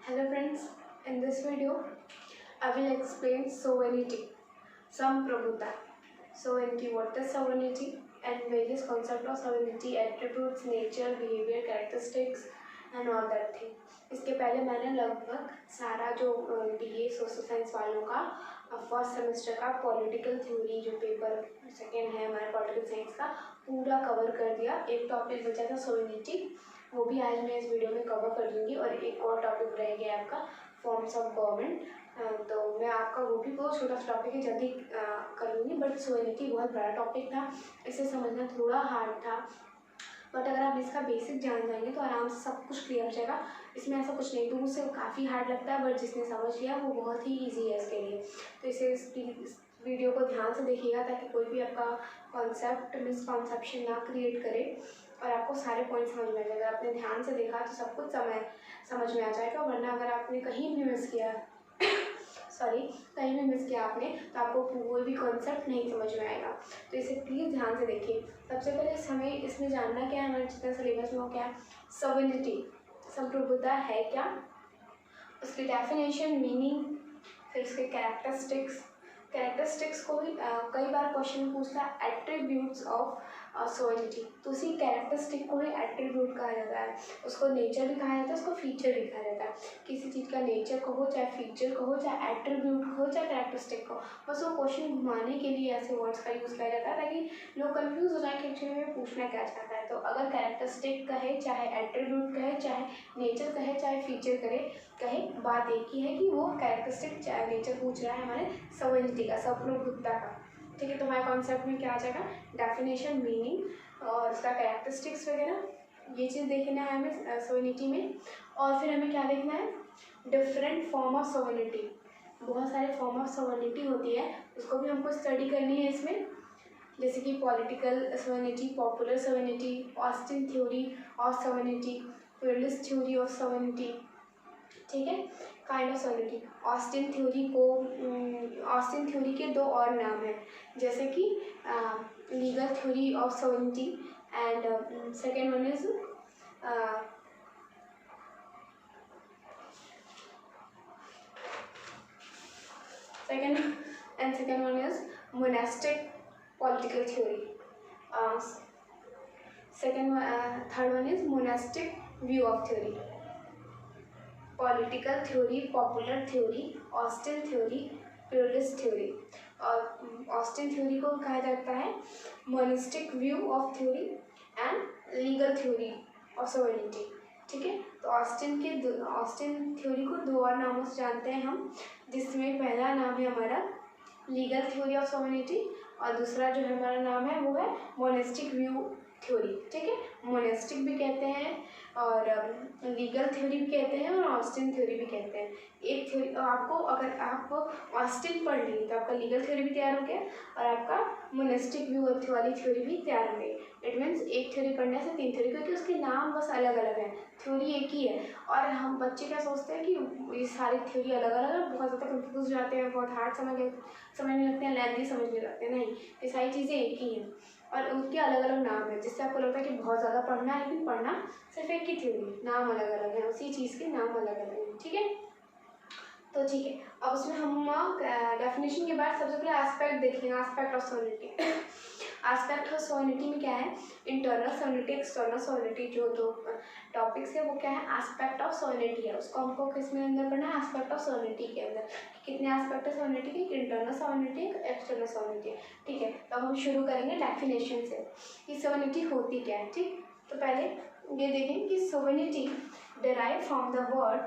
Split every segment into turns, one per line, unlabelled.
Hello friends, in this video I will explain sovereignty, Samprabhuta. Sovereignty, what is sovereignty and various concepts of sovereignty, attributes, nature, behavior, characteristics and all that thing. इसके पहले मैंने लगभग सारा जो BA social science वालों का first semester का political theory जो पेपर सेकेंड है हमारे पॉलिटिकल साइंस का पूरा कवर कर दिया। एक टॉपिक बचा था सोवेनिटी, वो भी आज मैं इस वीडियो में कवर कर दूंगी और एक और टॉपिक रह गया आपका फॉर्म्स ऑफ गवर्नमेंट, तो मैं आपका वो भी बहुत छोटा सा टॉपिक है जल्दी कर लूँगी। बट सोवेनिटी बहुत बड़ा टॉपिक था, इसे समझना थोड़ा हार्ड था, बट अगर आप इसका बेसिक जान जाएंगे तो आराम से सब कुछ क्लियर हो जाएगा। इसमें ऐसा कुछ नहीं, दूर से काफ़ी हार्ड लगता है बट जिसने समझ लिया वो बहुत ही ईजी है इसके लिए। तो इसे इस वीडियो को ध्यान से देखिएगा ताकि कोई भी आपका कॉन्सेप्ट मिसकॉन्सेप्शन ना क्रिएट करे और आपको सारे पॉइंट समझ में आ जाएगा। आपने ध्यान से देखा तो सब कुछ समझ में आ जाएगा, वरना अगर आपने कहीं भी मिस किया कहीं भी मिस किया आपने तो आपको कोई भी कॉन्सेप्ट नहीं समझ में आएगा। तो इसे प्लीज़ ध्यान से देखिए। सबसे पहले हमें इसमें जानना क्या है, हमारे जितना सिलेबस में हो क्या है, सोवेनिटी संप्रभुता है क्या, उसकी डेफिनेशन, मीनिंग, फिर उसके कैरेक्टरिस्टिक्स को भी कई बार क्वेश्चन पूछता है, एट्रीब्यूट्स ऑफ सोवेनिटी, तो उसी कैरेक्टरिस्टिक को भी एट्रीब्यूट कहा जाता है। उसको नेचर भी कहा जाता है, उसको फीचर भी कहा जाता है। किसी चीज़ का नेचर कहो, चाहे फीचर कहो, चाहे एट्रीब्यूट कहो, चाहे कैरेक्टरिस्टिक कहो, बस वो क्वेश्चन घुमाने के लिए ऐसे वर्ड्स का यूज़ किया जाता है ताकि लोग कंफ्यूज हो जाए कि एक्चुअली में पूछना क्या चाहता है। तो अगर कैरेक्टरिस्टिक कहे, चाहे एट्रीब्यूट कहे, चाहे नेचर कहे, चाहे फीचर कहे, बात एक ही है कि वो कैरेक्टरिस्टिक चाहे नेचर पूछ रहा है हमारे सोवेनिटी का, संप्रभुता का। ठीक है, तो हमारे कॉन्सेप्ट में क्या आ जाएगा, डेफिनेशन, मीनिंग और उसका कैरेक्टरिस्टिक्स वगैरह, ये चीज़ देखना है हमें सोवेनिटी में। और फिर हमें क्या देखना है, डिफरेंट फॉर्म ऑफ सोवेनिटी, बहुत सारे फॉर्म ऑफ सोवेनिटी होती है, उसको भी हमको स्टडी करनी है इसमें, जैसे कि political sovereignty, popular sovereignty, Austin theory of sovereignty, pluralist theory of sovereignty. ठीक है, kind of sovereignty. Austin theory के दो और नाम हैं, जैसे कि legal theory of sovereignty and second one is second one is monastic political theory. Third one is monastic view of theory. Political theory, popular theory, Austin theory, pluralist theory. और Austin theory को कहा जाता है monistic view of theory and legal theory of sovereignty. ठीक है, तो Austin theory को दो और नामों से जानते हैं हम, जिसमें पहला नाम है हमारा लीगल थ्योरी ऑफ सोवेनिटी और दूसरा जो हमारा नाम है वो है मोनिस्टिक व्यू थ्योरी। ठीक है, मोनेस्टिक भी कहते हैं और लीगल थ्योरी भी कहते हैं और ऑस्टिन थ्योरी भी कहते हैं। एक थ्योरी आपको, अगर आप ऑस्टिन पढ़ ली तो आपका लीगल थ्योरी भी तैयार हो गया और आपका मोनेस्टिक व्यू वाली थ्योरी भी तैयार हो गई। इट मीन्स एक थ्योरी पढ़ने से तीन थ्योरी, क्योंकि उसके नाम बस अलग अलग हैं, थ्योरी एक ही है। और हम बच्चे क्या सोचते हैं कि ये सारी थ्योरी अलग अलग है, बहुत ज़्यादा कंफ्यूज हो जाते हैं, बहुत हार्ड समझने लगते हैं, लेंथी समझने लगते हैं। नहीं, ये सारी चीज़ें एक ही हैं और उनके अलग अलग नाम है, जिससे आपको लगता है कि बहुत ज़्यादा पढ़ना है, लेकिन पढ़ना सिर्फ एक ही थ्योरी, नाम अलग अलग है, उसी चीज़ के नाम अलग अलग हैं। ठीक है, तो ठीक है, अब उसमें हम डेफिनेशन के बाद सबसे पहले एस्पेक्ट देख लेंगे, aspect of sovereignty. Aspect of sovereignty में क्या है, इंटरनल सोवेनिटी, एक्सटर्नल सोवेनिटी, जो दो टॉपिक्स है वो क्या है, एस्पेक्ट ऑफ सोवेनिटी है। उसको हमको किस में अंदर पढ़ना है, एस्पेक्ट ऑफ सोवेनिटी के अंदर। कितने एस्पेक्ट है सोवेनिटी के, इंटरनल सोवेनिटी, एक्सटर्नल सोवेनिटी। ठीक है, तो हम शुरू करेंगे डेफिनेशन से कि सोवेनिटी होती क्या है। ठीक, तो पहले ये देखें कि sovereignty derive from the word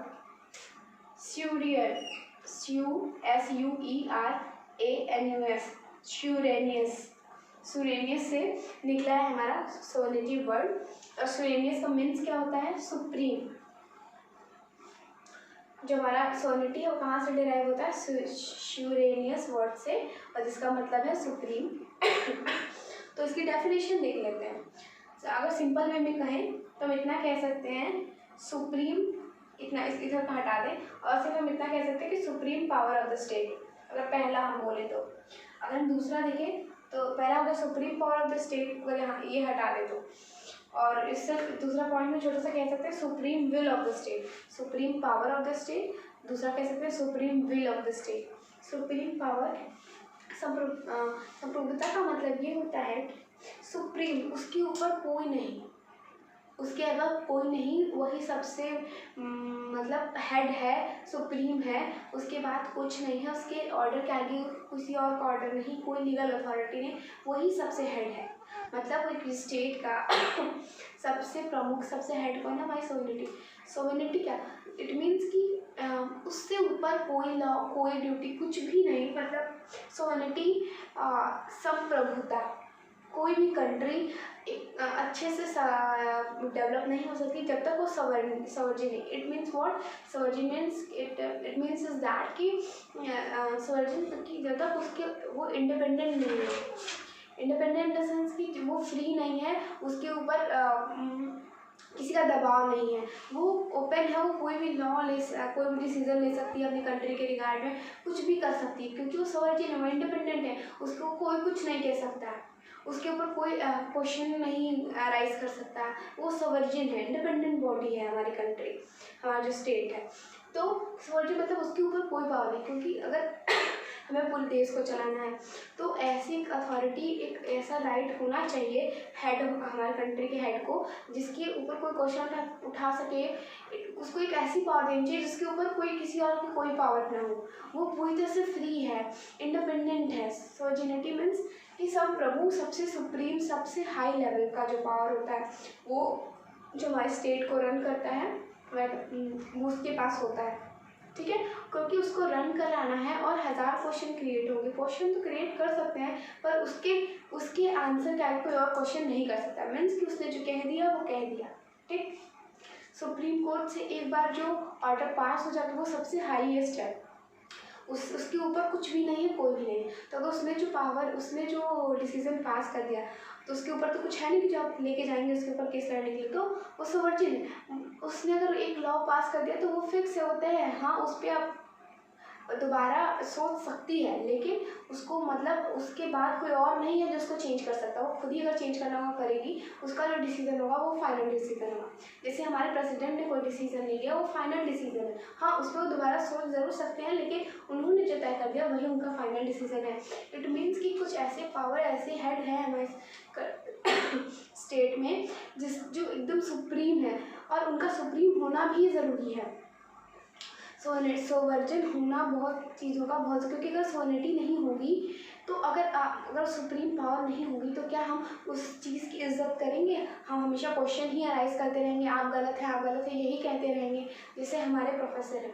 superanus से निकला है हमारा सोवेनिटी वर्ड। और सुरेनियस का मीन्स क्या होता है, सुप्रीम। जो हमारा सोवेनिटी है वो कहाँ से डिराइव होता है, सुरेनियस वर्ड से, और जिसका मतलब है सुप्रीम। तो इसकी डेफिनेशन देख लेते हैं। अगर सिंपल वे में कहें तो हम इतना कह सकते हैं, सुप्रीम, इतना इस इधर का हटा दें और सिर्फ हम इतना कह सकते हैं कि supreme power of the state. अगर पहला हम बोले तो, अगर हम दूसरा देखें तो पहला होगा supreme power of the state, अगर यहाँ ये हटा दे तो और इससे दूसरा पॉइंट में छोटा सा कह सकते हैं supreme will of the state, supreme power of the state, दूसरा कह सकते हैं supreme will of the state. Supreme power, संप्रभुता का मतलब ये होता है सुप्रीम, उसके ऊपर कोई नहीं, उसके अगर कोई नहीं, वही सबसे मतलब हेड है, सुप्रीम है, उसके बाद कुछ नहीं है, उसके ऑर्डर के आगे किसी और का ऑर्डर नहीं, कोई लीगल अथॉरिटी नहीं, वही सबसे हेड है। मतलब एक स्टेट का सबसे प्रमुख, सबसे हेड कौन है? हमारी सोवेनिटी। सोवेनिटी क्या, इट मीन्स कि उससे ऊपर कोई लॉ, कोई ड्यूटी, कुछ भी नहीं। मतलब सोवेनिटी, संप्रभुता। कोई भी कंट्री अच्छे से डेवलप नहीं हो सकती जब तक वो सवर्जिन है। It means what? Sovereign means it means is that कि सवर्जिन की जब तक उसके वो इंडिपेंडेंट नहीं है, इंडिपेंडेंट इन द सेंस कि वो फ्री नहीं है, उसके ऊपर किसी का दबाव नहीं है, वो ओपन है, वो कोई भी लॉ कोई भी डिसीजन ले सकती है अपनी कंट्री के रिगार्ड में, कुछ भी कर सकती है, क्योंकि वो सवर्जिन है, वो इंडिपेंडेंट है, उसको कोई कुछ नहीं कह सकता है, उसके ऊपर कोई क्वेश्चन नहीं राइज कर सकता है, वो सवर्जिन है, इंडिपेंडेंट बॉडी है हमारी कंट्री, हमारा जो स्टेट है। तो सवर्जिन मतलब उसके ऊपर कोई पावर नहीं, क्योंकि अगर हमें पूरे देश को चलाना है तो ऐसी एक अथॉरिटी, एक ऐसा राइट होना चाहिए हेड, हमारे कंट्री के हेड को, जिसके ऊपर कोई क्वेश्चन उठा सके, उसको एक ऐसी पावर देनी चाहिए जिसके ऊपर कोई किसी और की कोई पावर ना हो, वो पूरी तरह से फ्री है, इंडिपेंडेंट है। सोवर्जिनिटी मीन्स कि सब प्रभु, सबसे सुप्रीम, सबसे हाई लेवल का जो पावर होता है, वो जो हमारे स्टेट को रन करता है वो उसके पास होता है, ठीक है, क्योंकि उसको रन कराना है और 1000 क्वेश्चन क्रिएट होंगे। क्वेश्चन तो क्रिएट कर सकते हैं, पर उसके आंसर का कोई और क्वेश्चन नहीं कर सकता। मीन्स कि उसने जो कह दिया वो कह दिया, ठीक। सुप्रीम कोर्ट से एक बार जो ऑर्डर पास हो जाता है वो सबसे हाईएस्ट है, उसके ऊपर कुछ भी नहीं है, कोई भी नहीं। तो अगर उसने जो पावर, उसने जो डिसीजन पास कर दिया, तो उसके ऊपर तो कुछ है नहीं कि जो आप लेके जाएंगे उसके ऊपर केस लड़ने के लिए, तो वो सवर्जिन है। उसने अगर एक लॉ पास कर दिया तो वो फिक्स होता है, हाँ उस पर आप दोबारा सोच सकती है, लेकिन उसको मतलब उसके बाद कोई और नहीं है जो उसको चेंज कर सकता। वो खुद ही अगर चेंज करना होगा करेगी, उसका जो डिसीजन होगा वो फाइनल डिसीजन होगा। जैसे हमारे प्रेसिडेंट ने कोई डिसीजन ले लिया, वो फाइनल डिसीजन है, हाँ उस पर वो दोबारा सोच ज़रूर सकते हैं, लेकिन उन्होंने जो तय कर दिया वही उनका फाइनल डिसीजन है। इट मीन्स कि कुछ ऐसे पावर, ऐसे हेड है हमारे स्टेट में जो एकदम सुप्रीम है, और उनका सुप्रीम होना भी ज़रूरी है। सोवर्जिन होना बहुत चीज़ों का बहुत, क्योंकि अगर सोवर्निटी नहीं होगी तो अगर सुप्रीम पावर नहीं होगी तो क्या हम उस चीज़ की इज्जत करेंगे? हम हमेशा क्वेश्चन ही अराइज करते रहेंगे, आप गलत है, आप गलत है, यही कहते रहेंगे। जैसे हमारे प्रोफेसर हैं,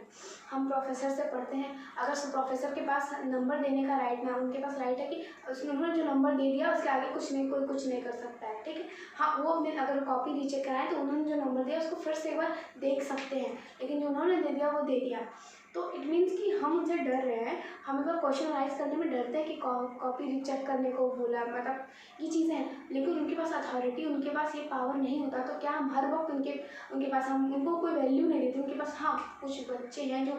हम प्रोफेसर से पढ़ते हैं, अगर प्रोफेसर के पास नंबर देने का राइट ना, उनके पास राइट है कि उन्होंने जो नंबर दे दिया उसके आगे कुछ नहीं, कोई कुछ नहीं कर सकता है, ठीक है। हाँ वो अगर कॉपी रीचेक कराएं तो उन्होंने जो नंबर दिया उसको फिर से एक बार देख सकते हैं, लेकिन जो उन्होंने दे दिया वो दे दिया। तो इट मीन्स कि हम उनसे डर रहे हैं, हम एक बार क्वेश्चन राइज करने में डरते हैं कि कॉपी रीचेक करने को बोला, मतलब ये चीज़ें हैं, लेकिन उनके पास अथॉरिटी, उनके पास ये पावर नहीं होता, तो क्या हम हर वक्त उनके पास हम उनको कोई वैल्यू नहीं देते। उनके पास हाँ कुछ बच्चे हैं जो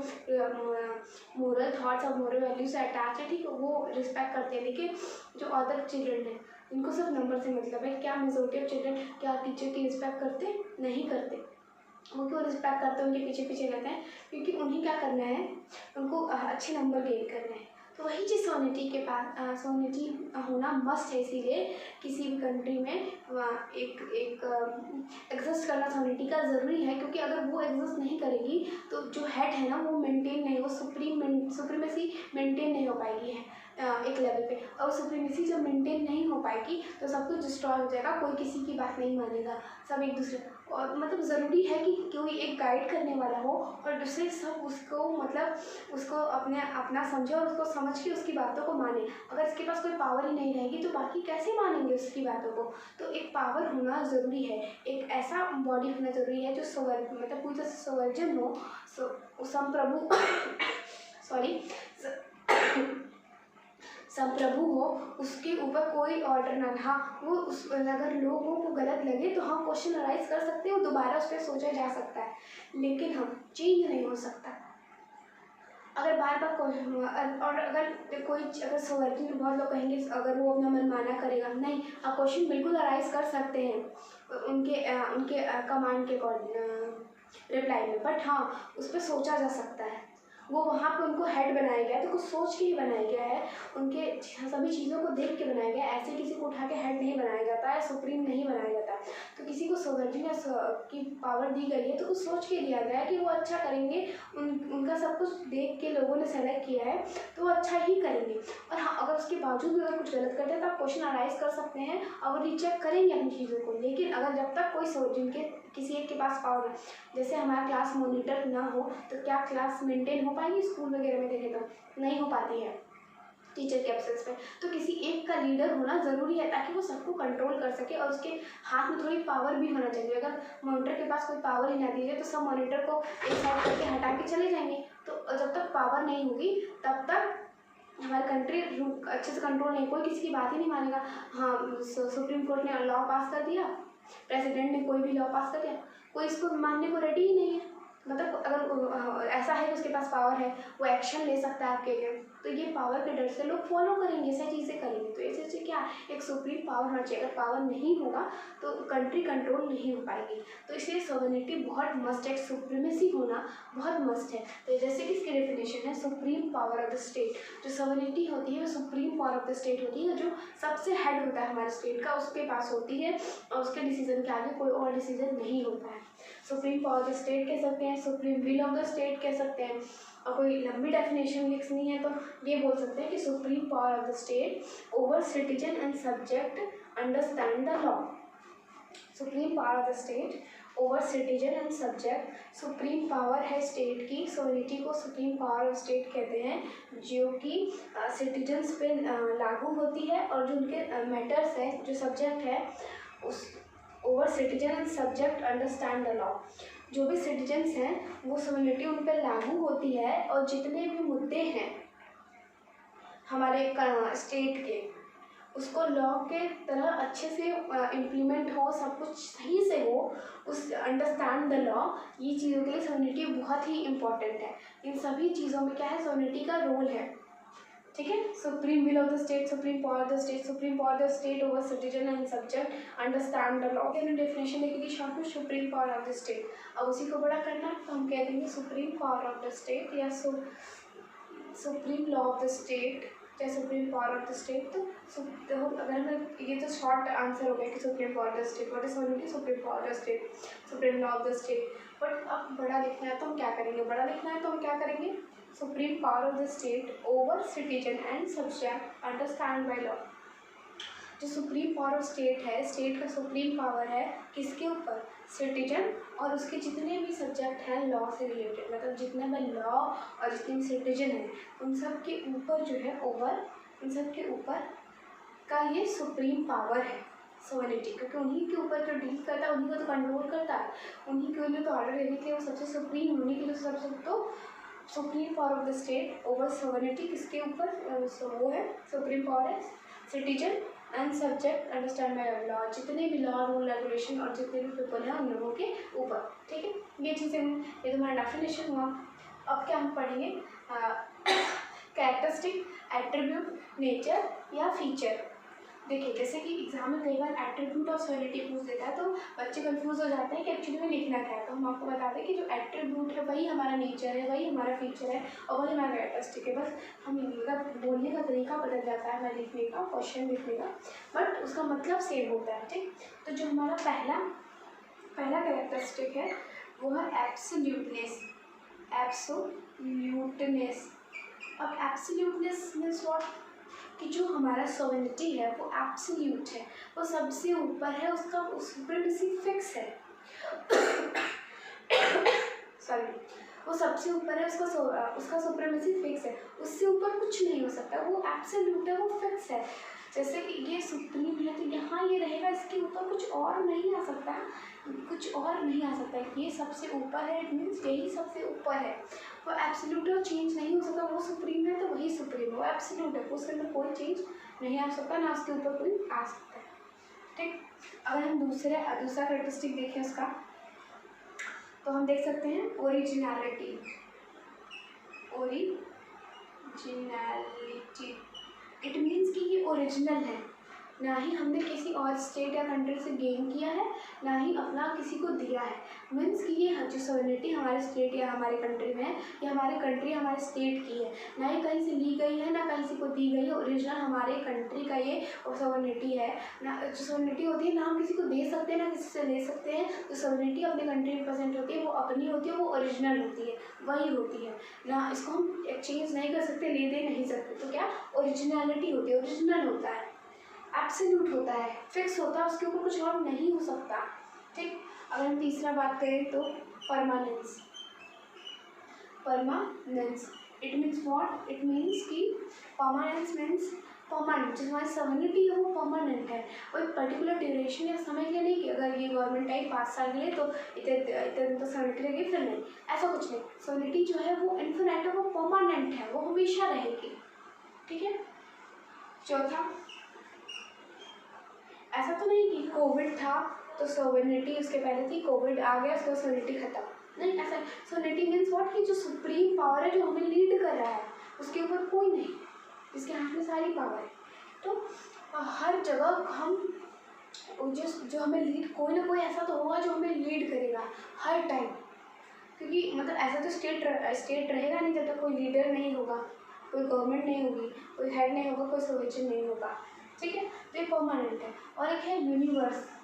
मोरल थाट्स और मोरल वैल्यू से अटैच है, ठीक है, वो रिस्पेक्ट करते हैं, लेकिन जो अदर चिल्ड्रन हैं उनको सिर्फ नंबर से मतलब है। क्या मेजॉरिटी ऑफ चिल्ड्रन क्या टीचर की रिस्पेक्ट करते? नहीं करते। वो क्यों रिस्पेक्ट करते हैं, उनके पीछे पीछे रहते हैं, क्योंकि उन्हें क्या करना है, उनको अच्छे नंबर गेन करने हैं। तो वही चीज़ सोवर्निटी के पास, सोवर्निटी होना मस्ट है। इसीलिए किसी भी कंट्री में एक एग्जिस्ट करना सोवर्निटी का ज़रूरी है, क्योंकि अगर वो एग्जिस्ट नहीं करेगी तो जो हेड है ना वो मेंटेन नहीं, वो सुप्रीमेसी मेंटेन नहीं हो पाएगी है एक लेवल पे, और सुप्रीमेसी जब मेंटेन नहीं हो पाएगी तो सब कुछ डिस्ट्रॉय हो जाएगा, कोई किसी की बात नहीं मानेगा, सब एक दूसरे, और मतलब ज़रूरी है कि कोई एक गाइड करने वाला हो और दूसरे सब उसको मतलब उसको अपना समझे और उसको समझ के उसकी बातों को माने। अगर इसके पास कोई पावर ही नहीं रहेगी तो बाकी कैसे मानेंगे उसकी बातों को? तो एक पावर होना ज़रूरी है, एक ऐसा बॉडी होना ज़रूरी है जो मतलब पूरी तरह से सोवर्जिन हो, संप्रभु सॉरी संप्रभु हो, उसके ऊपर कोई ऑर्डर ना। हाँ वो अगर लोगों को गलत लगे तो हम क्वेश्चन अराइज कर सकते हैं और दोबारा उस पर सोचा जा सकता है, लेकिन हम चेंज नहीं हो सकता। अगर बार बार और अगर सोवर्जिन, बहुत लोग कहेंगे अगर वो अपना मन माना करेगा, नहीं, आप क्वेश्चन बिल्कुल अराइज कर सकते हैं, उनके उनके कमांड के रिप्लाई में, बट हाँ उस पर सोचा जा सकता है। वो वहाँ पे उनको हेड बनाया गया है तो कुछ सोच के ही बनाया गया है, उनके सभी चीज़ों को देख के बनाया गया है। ऐसे किसी को उठा के हेड नहीं बनाया जाता है, सुप्रीम नहीं बनाया जाता। तो किसी को सोवर्निटी की पावर दी गई है तो कुछ सोच के दिया गया है कि वो अच्छा करेंगे, उनका सब कुछ देख के लोगों ने सेलेक्ट किया है तो वो अच्छा ही करेंगे। और हाँ, अगर उसके बावजूद भी अगर कुछ गलत करते हैं तो आप क्वेश्चन अराइज कर सकते हैं और वो रीचेक करेंगे अपनी चीज़ों को। लेकिन अगर जब तक कोई जिनके किसी एक के पास पावर है, जैसे हमारा क्लास मॉनिटर ना हो तो क्या क्लास मेंटेन हो पाएगी? स्कूल वगैरह में देखें तो नहीं हो पाती है टीचर के एब्सेंस में। तो किसी एक का लीडर होना ज़रूरी है ताकि वो सबको कंट्रोल कर सके और उसके हाथ में थोड़ी पावर भी होना चाहिए। अगर मॉनिटर के पास कोई पावर ही ना दी जाए तो सब मॉनिटर को एक साइड करके हटा के चले जाएंगे। तो जब तक पावर नहीं होगी तब तक हमारी कंट्री अच्छे से कंट्रोल नहीं, कोई किसी की बात ही नहीं मानेगा। हाँ, सुप्रीम कोर्ट ने लॉ पास कर दिया, प्रेसिडेंट ने कोई भी लॉ पास कर दिया, कोई इसको मानने को रेडी ही नहीं है। मतलब अगर ऐसा है कि उसके पास पावर है, वो एक्शन ले सकता है आपके लिए, तो ये पावर के डर से लोग फॉलो करेंगे, ऐसी चीज़ें करेंगे। तो ऐसे क्या एक सुप्रीम पावर होना चाहिए। अगर पावर नहीं होगा तो कंट्री कंट्रोल नहीं हो पाएगी। तो इसलिए सॉवरेनिटी बहुत मस्ट है, सुप्रीमेसी होना बहुत मस्ट है। तो जैसे कि इसकी डेफिनेशन है, supreme power of the state. जो सॉवरेनिटी होती है वो supreme power of the state होती है, जो सबसे हेड होता है हमारे स्टेट का, उसके पास होती है और उसके डिसीजन के आगे कोई और डिसीजन नहीं होता है। Supreme power of the state कह सकते हैं, supreme will of the state कह सकते हैं। और कोई लंबी डेफिनेशन लिखनी है तो ये बोल सकते हैं कि supreme power of the state over citizen and subject understand the law. Supreme power of the state over citizen and subject. Supreme power है स्टेट की, सॉवरेनिटी को सुप्रीम पावर ऑफ स्टेट कहते हैं, जो कि सिटीजन्स पे लागू होती है और जो उनके मैटर्स है, जो सब्जेक्ट है, उस over citizen and subject understand the law. जो भी सिटीजन्स हैं वो सॉवरेनिटी उन पर लागू होती है और जितने भी मुद्दे हैं हमारे स्टेट के, उसको लॉ के तरह अच्छे से इम्प्लीमेंट हो, सब कुछ सही से हो, उस अंडरस्टैंड द लॉ। ये चीज़ों के लिए सॉवरेनिटी बहुत ही इम्पॉर्टेंट है। इन सभी चीज़ों में क्या है, सॉवरेनिटी का रोल है। ठीक है, supreme will of the state, supreme power of the state, supreme power of the state over citizen and subject understand the law. के डेफिनेशन लिखेगी शॉर्ट में, supreme power of the state. अब उसी को बड़ा करना है तो हम कह देंगे supreme power of the state या supreme law of the state या supreme power of the state. तो अगर हमें ये तो शॉर्ट आंसर हो गया कि supreme power of the state, what is sovereignty, supreme power of the state, supreme law of the state. But अब बड़ा लिखना है तो हम क्या करेंगे, बड़ा लिखना है तो हम क्या करेंगे, supreme power of the state over citizen and subject understand by law. जो सुप्रीम पावर ऑफ स्टेट है, स्टेट का सुप्रीम पावर है किसके ऊपर, सिटीजन और उसके जितने भी सब्जेक्ट हैं लॉ से रिलेटेड, मतलब जितने भी लॉ और जितने भी सिटीजन हैं उन सब के ऊपर जो है ओवर, उन सब के ऊपर का ये सुप्रीम पावर है सॉवरेनिटी, क्योंकि उन्हीं के ऊपर जो डील करता है, उन्हीं को तो कंट्रोल करता है, उन्हीं के लिए तो ऑर्डर देने के लिए वो सबसे सुप्रीम, उन्हीं के लिए सबसे तो supreme power of the state over sovereignty किसके ऊपर, वो है सुप्रीम पावर है citizen and subject understand by law, जितने भी लॉ रूल रेगुलेशन और जितने भी पीपल हैं उन लोगों के ऊपर। ठीक है, ये चीज़ें, ये तुम्हारा डेफिनेशन हुआ। अब क्या हम पढ़ेंगे, कैरेक्टरिस्टिक, एट्रीब्यूट, नेचर या फीचर। देखिए जैसे कि एग्जाम में कई बार एट्रीब्यूट और सॉवरेनिटी पूछ देता है तो बच्चे कंफ्यूज हो जाते हैं कि एक्चुअली में लिखना क्या है। तो हम आपको बता दें कि जो एट्रीब्यूट है वही हमारा नेचर है, वही हमारा फीचर है और वही हमारा कैरेक्टरिस्टिक है। बस हम बोलने का तरीका बदल जाता है, हमारे लिखने का, क्वेश्चन लिखने का, बट उसका मतलब सेम होता है। ठीक, तो जो हमारा पहला कैरेक्टरिस्टिक है वो है एब्सोल्यूटनेस। एब्सोल्यूटनेस। अब एब्सोल्यूटनेस मीन्स व्हाट, कि जो हमारा सॉवरेनिटी है वो एब्सोल्यूट है, वो सबसे ऊपर है, उसका सुप्रीमेसी फिक्स है। सॉरी, वो सबसे ऊपर है, उसका सुप्रीमेसी फिक्स है, उससे ऊपर कुछ नहीं हो सकता, वो एब्सोल्यूट है, वो फिक्स है। जैसे कि ये सुप्रीम है तो यहाँ ये रहेगा, इसके ऊपर कुछ और नहीं आ सकता, कुछ और नहीं आ सकता, ये सबसे ऊपर है, इट मीन्स यही सबसे ऊपर है, वो एब्सोल्यूट और चेंज नहीं हो सकता। वो सुप्रीम है तो वही सुप्रीम है, वो एब्सोल्यूट है, उसके अंदर कोई चेंज नहीं आ सकता, ना उसके ऊपर कोई आ सकता है। ठीक, अगर हम दूसरा कैरेक्टरिस्टिक देखें उसका, तो हम देख सकते हैं ओरिजिनलिटी। ओरिजिनलिटी इट मीन्स कि ये ओरिजिनल है, ना ही हमने किसी और स्टेट या कंट्री से गेन किया है, ना ही अपना किसी को दिया है। मीन्स कि ये जो सॉवरेनिटी हमारे स्टेट या हमारे कंट्री में है, ये हमारे कंट्री हमारे स्टेट की है, ना ही कहीं से ली गई है, ना कहीं से को दी गई है। ओरिजिनल हमारे कंट्री का ये सॉवरेनिटी है। ना जो सॉवरेनिटी होती है, ना हम किसी को दे सकते हैं, ना किसी से ले सकते हैं। जो सॉवरेनिटी अपने कंट्री में प्रेजेंट होती है वो अपनी होती है, वो ओरिजिनल होती है, वही होती है ना। इसको हम एक्सचेंज नहीं कर सकते, ले दे नहीं सकते। तो क्या ओरिजिनलिटी होती है, ओरिजिनल होता है, एब्सोल्यूट होता है, फिक्स होता है, उसके ऊपर कुछ और नहीं हो सकता। ठीक। अगर हम तीसरा बात करें तो permanence. Permanence it means what? It means कि परमानेंस मीन्स परमानेंट। जो हमारी सॉवरेनिटी है वो परमानेंट है, और एक पर्टिकुलर ड्यूरेशन या समय के लिए नहीं कि अगर ये गवर्नमेंट आई 5 साल के लिए तो इतने तो सॉवरेनिटी रहेगी, फिर नहीं, ऐसा कुछ नहीं। सॉवरेनिटी जो है वो इन्फिनिट है, वो परमानेंट है, वो हमेशा रहेगी। ठीक है। चौथा, ऐसा तो नहीं कि कोविड था तो सॉवरेनिटी उसके पहले थी, कोविड आ गया उसके बाद सॉवरेनिटी खत्म, नहीं ऐसा। Sovereignty means what? कि जो सुप्रीम पावर है, जो हमें लीड कर रहा है, उसके ऊपर कोई नहीं, जिसके हाथ में सारी पावर है। तो हर जगह हम जो हमें लीड, कोई ना कोई ऐसा तो होगा जो हमें लीड करेगा हर टाइम। क्योंकि मतलब ऐसा तो स्टेट रहेगा नहीं जब तक कोई लीडर नहीं होगा, कोई गवर्नमेंट नहीं होगी, कोई हेड नहीं होगा, कोई सोल्यूशन नहीं होगा। ठीक है। तो ये परमानेंट है। और एक है यूनिवर्सली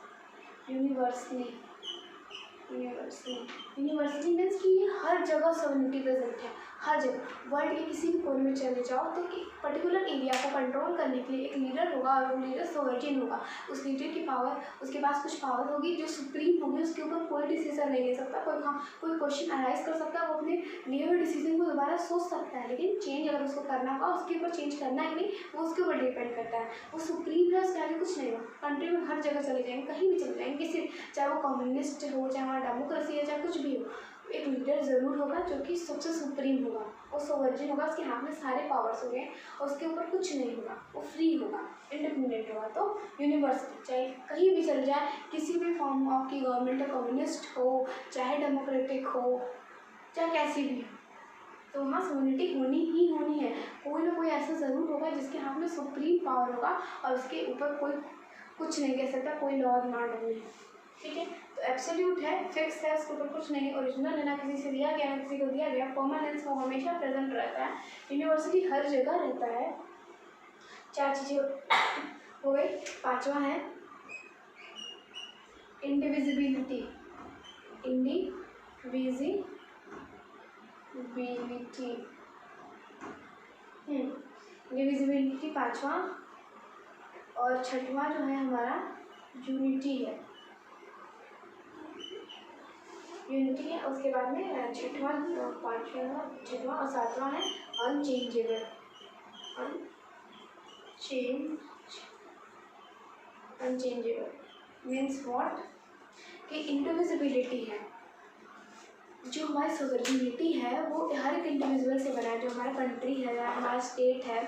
मीन्स कि ये हर जगह सॉवरेनिटी प्रेजेंट है, हर जगह। वर्ल्ड के किसी भी कोने में चले जाओ तो कि पर्टिकुलर एरिया को कंट्रोल करने के लिए एक लीडर होगा, और वो लीडर सोवरेन होगा। उस लीडर की पावर, उसके पास कुछ पावर होगी जो सुप्रीम होगी, उसके ऊपर कोई डिसीजन नहीं ले सकता, कोई क्वेश्चन अराइज कर सकता है, वो अपने लिए हुए डिसीजन को दोबारा सोच सकता है, लेकिन चेंज अगर उसको करना होगा उसके ऊपर चेंज करना है कि नहीं वो उसके ऊपर डिपेंड करता है। वो सुप्रीम है, उसके आगे कुछ नहीं होगा। कंट्री में हर जगह चले जाएंगे, कहीं भी चले जाएंगे, किसी, चाहे वो कम्युनिस्ट हो, चाहे वहाँ डेमोक्रेसी है, चाहे कुछ भी हो, एक लीडर ज़रूर होगा जो कि सबसे सुप्रीम होगा, वो सोवर्जिन होगा, उसके हाथ में सारे पावर्स होंगे और उसके ऊपर कुछ नहीं होगा, वो फ्री होगा, इंडिपेंडेंट होगा। तो यूनिवर्सिटी चाहे कहीं भी चल जाए, किसी भी फॉर्म ऑफ की गवर्नमेंट है, कम्युनिस्ट हो चाहे डेमोक्रेटिक हो, चाहे कैसी भी हो, तो वहाँ सोवर्निटी होनी ही होनी है। कोई ना कोई ऐसा ज़रूर होगा जिसके हाथ में सुप्रीम पावर होगा और उसके ऊपर कोई कुछ नहीं कह सकता, कोई लॉ ना नहीं। ठीक है। तो एब्सोल्यूट है, फिक्स है, उसके ऊपर कुछ नहीं, ओरिजिनल है, ना किसी से लिया गया ना किसी को दिया गया, परमानेंस वो हमेशा प्रेजेंट रहता है, यूनिवर्सिटी हर जगह रहता है। 4 चीज़ें हो गई। 5वां है इंडिविजिबिलिटी। इंडिविजिबिलिटी 5वां। और 6वां जो है हमारा यूनिटी है। उसके बाद में 6वां, 5वां, 6वां और 7वां है अनचेंजेबल। Unchangeable means what? कि इंडिविजिबिलिटी है, जो हमारी सोवरेनिटी है वो हर एक इंडिविजुअल से बना है। जो हमारा कंट्री है या हमारा स्टेट है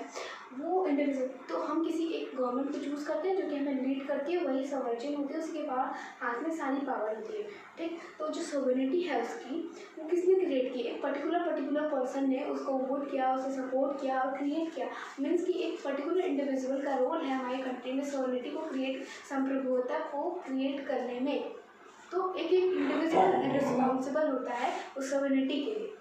वो इंडिविजुअल, तो हम किसी एक गवर्नमेंट को चूज़ करते हैं जो कि हमें लीड करती है, वही सोवरेन होती है, उसके बाद हाथ में सारी पावर होती है। ठीक। तो जो सोवरेनिटी है उसकी, वो किसने क्रिएट की? एक पर्टिकुलर पर्सन ने उसको वोट किया, उसे सपोर्ट किया और क्रिएट किया। मीन्स कि एक पर्टिकुलर इंडिविजुअल का रोल है हमारी कंट्री में सोवरेनिटी को क्रिएट, संप्रभुता को क्रिएट करने में। तो एक इंडिविजुअल रिस्पॉन्सिबल होता है उस सोवरेनिटी के लिए।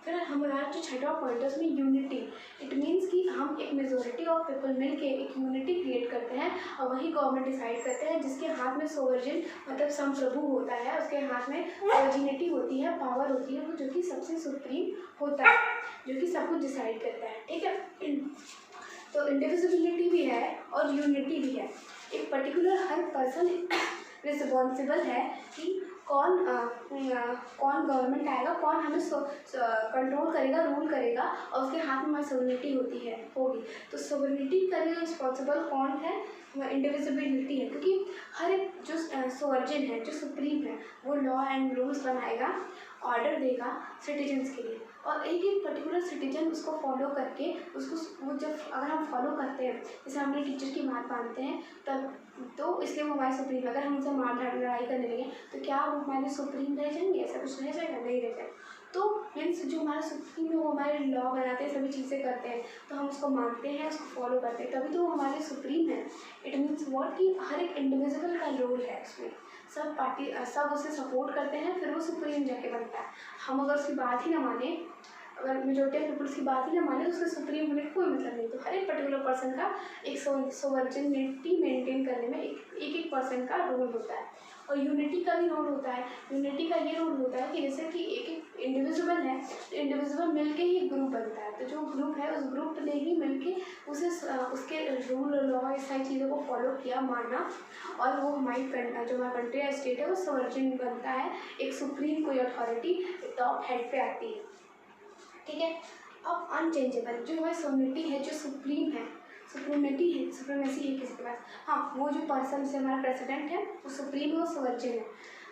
फिर हमारा जो 6वां पॉइंट है उसमें यूनिटी। इट मीन्स कि हम एक मेजोरिटी ऑफ पीपल मिल के एक यूनिटी क्रिएट करते हैं और वही गवर्नमेंट डिसाइड करते हैं, जिसके हाथ में सोवर्जिन मतलब संप्रभु होता है, उसके हाथ में सोवर्जिनिटी होती है, पावर होती है, वो जो कि सबसे सुप्रीम होता है, जो कि सब कुछ डिसाइड करता है। ठीक है। तो इंडिविजिबिलिटी भी है और यूनिटी भी है। एक पर्टिकुलर हर पर्सन रिस्पॉन्सिबल है कि कौन गवर्नमेंट आएगा, कौन हमें कंट्रोल करेगा, रूल करेगा, और उसके हाथ में हमारी सोवरेनिटी होगी। तो सोवरेनिटी का लिए रिस्पॉन्सिबल कौन है? इंडिविजिबिलिटी है, क्योंकि हर एक जो सोवर्जिन है, जो सुप्रीम है, वो लॉ एंड रूल्स बनाएगा, ऑर्डर देगा सिटीजन्स के लिए, और एक एक पर्टिकुलर सिटीजन उसको फॉलो करके वो जब अगर हम फॉलो करते हैं, जैसे हमने टीचर की बात मानते हैं तब, तो इसलिए वो हमारे सुप्रीम। अगर हम उनसे मार लड़ाई करने लगे तो क्या वो हमारे सुप्रीम रह जाएंगे? ऐसा कुछ रह जाएगा? नहीं रह जाएगा। तो मीन्स जो हमारा सुप्रीम है वो हमारे लॉ बनाते हैं, सभी चीज़ें करते हैं, तो हम उसको मानते हैं, उसको फॉलो करते हैं, तभी तो वो हमारे सुप्रीम है। इट मीन्स वॉट कि हर एक इंडिविजुअल का रोल है उसमें, सब उसे सपोर्ट करते हैं, फिर वो सुप्रीम जाके बनता है। हम अगर उसकी बात ही ना माने, अगर मेजोरिटी ऑफ पीपल्स की बात ही ना माने, उसके सुप्रीम होने का कोई मतलब नहीं। तो हर एक पर्टिकुलर पर्सन का एक सोवर्जिनिटी मेंटेन करने में एक पर्सन का रोल होता है, और यूनिटी का भी रोल होता है। यूनिटी का ये रोल होता है कि जैसे कि एक इंडिविजुअल है, तो इंडिविजुअल मिलके ही ग्रुप बनता है, तो जो ग्रुप है उस ग्रुप ने ही मिलके उसे उसके रूल लॉ इस सारी चीज़ों को फॉलो किया, माना, और वो हमारी जो हमारा कंट्री या स्टेट है वो सोवर्जिन बनता है, एक सुप्रीम कोई अथॉरिटी टॉप हेड पे आती है। ठीक है। अब अनचेंजेबल जो हमारी सोवर्निटी है, जो सुप्रीम है, सुप्रीमेसी है किसी के पास, हाँ, वो जो पर्सन से हमारा प्रेसिडेंट है वो सुप्रीम है, वो सोवर्जिन है।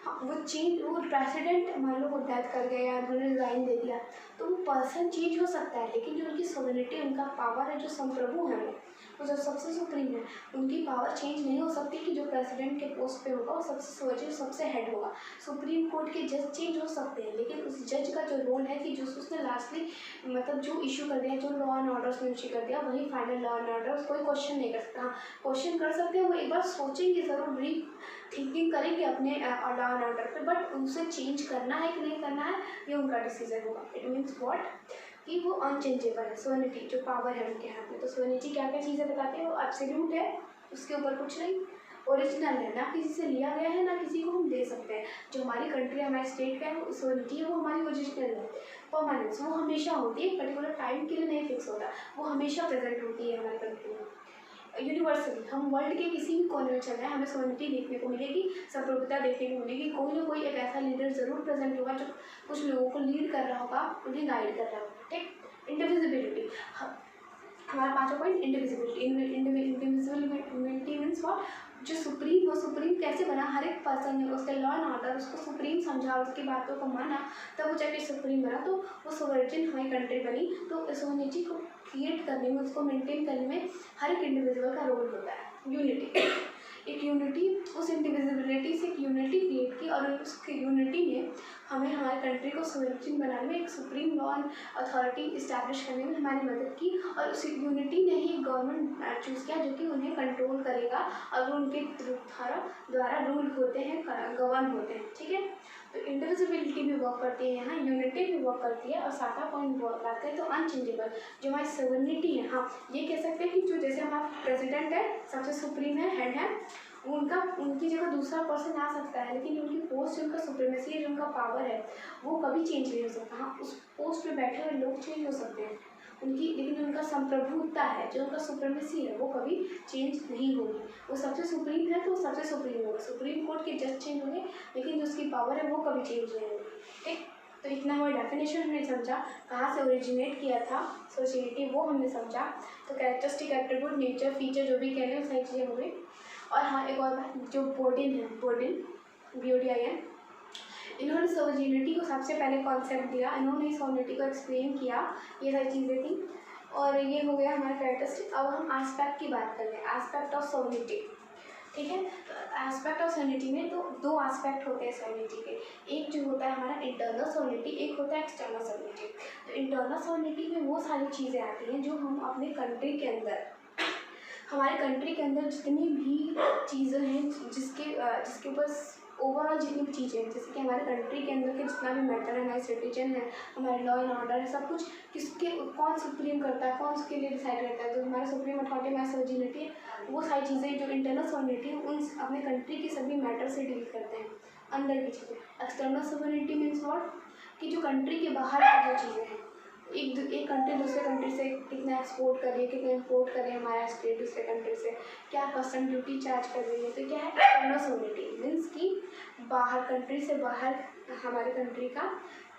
हाँ, वो प्रेसिडेंट मान लो वो डेथ कर गया या उन्होंने रिजाइन दे दिया, तो वो पर्सन चेंज हो सकता है, लेकिन जो उनकी सोवर्निटी, उनका पावर है, जो संप्रभु है वो जो सबसे सुप्रीम है, उनकी पावर चेंज नहीं हो सकती कि जो प्रेसिडेंट के पोस्ट पे होगा वो सबसे सोवर्जिन, सबसे हेड होगा। सुप्रीम कोर्ट के जज चेंज हो सकते हैं, लेकिन उस जज का जो रोल है कि जो उसने लास्टली मतलब जो इशू कर दिया, जो लॉ एंड ऑर्डर उसने इशू कर दिया, वही फाइनल लॉ एंड ऑर्डर, कोई क्वेश्चन नहीं कर सकता। हाँ, क्वेश्चन कर सकते हैं, वो एक बार सोचेंगे ज़रूर, थिंकिंग करेंगे अपने लॉ एंड ऑर्डर पे, बट उनसे चेंज करना है कि नहीं करना है ये उनका डिसीजन होगा। इट मीन्स व्हाट कि वो अनचेंजेबल है, सोवर्निटी जो पावर है उनके हाथ में। तो सोवर्निटी क्या क्या चीज़ें बताते हैं, वो एब्सोल्यूट है, उसके ऊपर कुछ नहीं, ओरिजिनल है, ना किसी से लिया गया है, ना किसी को हम दे सकते हैं। जो हमारी कंट्री हमारे स्टेट का है सोवर्निटी है, वो हमारी ओरिजिनल है। परमानेंस वो हमेशा होती है, पर्टिकुलर टाइम के लिए नहीं फिक्स होता, वो हमेशा प्रेजेंट होती है हमारी कंट्री में। यूनिवर्सली हम वर्ल्ड के किसी भी कोने में चल रहे हैं, हमें सोवर्निटी देखने को मिलेगी, संप्रभुता देखने को मिलेगी, कोई ना कोई एक ऐसा लीडर जरूर प्रेजेंट होगा जो कुछ लोगों को लीड कर रहा होगा, उन्हें गाइड कर रहा होगा। ठीक। इंडिविजिबिलिटी, हमारा पांचवा पॉइंट इंडिविजिबिलिटी। इंडिविजिबिलिटी मीन्स व्हाट, जो सुप्रीम, वो सुप्रीम कैसे बना, हर एक पर्सन ने उसके लॉ एंड ऑर्डर उसको सुप्रीम समझा, उसकी बातों को माना, तब वो जाके सुप्रीम बना, तो वो सोवर्जिन हमारी कंट्री बनी। तो सोवर्निटी को क्रिएट करने में, उसको मेंटेन करने में हर एक इंडिविजुअल का रोल होता है। यूनिटी, एक यूनिटी, उस इंडिविजिबिलिटी से एक यूनिटी क्रिएट की, और उस यूनिटी ने हमें हमारे कंट्री को सोवर्जिन बनाने में, एक supreme law and authority establish करने में हमारी मदद की, और उस यूनिटी ने ही गवर्नमेंट चूज़ किया जो कि उन्हें कंट्रोल करेगा, और उनके द्वारा रूल होते हैं, गवर्न होते हैं। ठीक है। तो इंडिविजिबिलिटी भी वर्क करती है यहाँ, यूनिटी भी वर्क करती है, और सातवां पॉइंट बात करें तो अनचेंजेबल, जो हमारी सोवर्निटी है, हाँ, ये कह सकते हैं कि जो जैसे हमारा प्रेसिडेंट है, सबसे सुप्रीम है, हेड है, उनकी जगह दूसरा पर्सन आ सकता है, लेकिन उनकी पोस्ट, उनका सुप्रीमेसी है, जो उनका पावर है, वो कभी चेंज नहीं हो सकता। हाँ, उस पोस्ट पे बैठे हुए लोग चेंज हो सकते हैं उनकी, लेकिन उनका संप्रभुता है, जो उनका सुप्रीमेसी है, वो कभी चेंज नहीं होगी। वो सबसे सुप्रीम है तो वो सबसे सुप्रीम होगा। सुप्रीम कोर्ट के जज चेंज होंगे, लेकिन जो उसकी पावर है वो कभी चेंज नहीं होगी। ठीक। तो इतना हमारा डेफिनेशन हमने समझा, कहाँ से ओरिजिनेट किया था सोसाइटी, वो हमने समझा। तो कैरेक्टरिस्टिक, एट्रीब्यूट, नेचर, फीचर, जो भी कह रहे हैं वो सारी चीज़ें हो गई। और हाँ, एक और बात, जो बोर्डिन है, बोर्डिन, BODIN, इन्होंने सोवर्निटी को सबसे पहले कॉन्सेप्ट दिया, इन्होंने सोवर्निटी को एक्सप्लेन किया, ये सारी चीज़ें थी। और ये हो गया हमारा कैरेक्टरिस्टिक। अब हम एस्पेक्ट की बात कर लें, एस्पेक्ट ऑफ सोवर्निटी। ठीक है। तो एस्पेक्ट ऑफ सोवर्निटी में तो दो एस्पेक्ट होते हैं सोवर्निटी के, एक जो होता है हमारा इंटरनल सोवर्निटी, एक होता है एक्सटर्नल सोवर्निटी। तो इंटरनल सोवर्निटी में वो सारी चीज़ें आती हैं जो हम अपने कंट्री के अंदर, हमारे कंट्री के अंदर जितनी भी चीज़ें हैं, जिसके ऊपर ओवरऑल जितनी भी चीज़ें हैं, जैसे कि हमारे कंट्री के अंदर के जितना भी मैटर है, हमारे सिटीजन है, हमारे लॉ एंड ऑर्डर है, सब कुछ कौन सुप्रीम करता है, कौन उसके लिए डिसाइड करता है, तो हमारा सुप्रीम अथॉरिटी, हमारी सोवर्निटी है, वो सारी चीज़ें जो इंटरनल सोवर्निटी है, उन अपने कंट्री के सभी मैटर से डील करते हैं, अंदर की चीज़ें। एक्सटर्नल सोवर्निटी मीन्स व्हाट, कि जो कंट्री के बाहर की जो चीज़ें हैं, एक कंट्री दूसरे कंट्री से कितना एक्सपोर्ट कर रही है, कितना इम्पोर्ट कर रही है, हमारा स्टेट दूसरे कंट्री से क्या कस्टम ड्यूटी चार्ज कर रही है, तो क्या है एक्सटर्नल सोवर्निटी। मीन्स कि बाहर, कंट्री से बाहर हमारे कंट्री का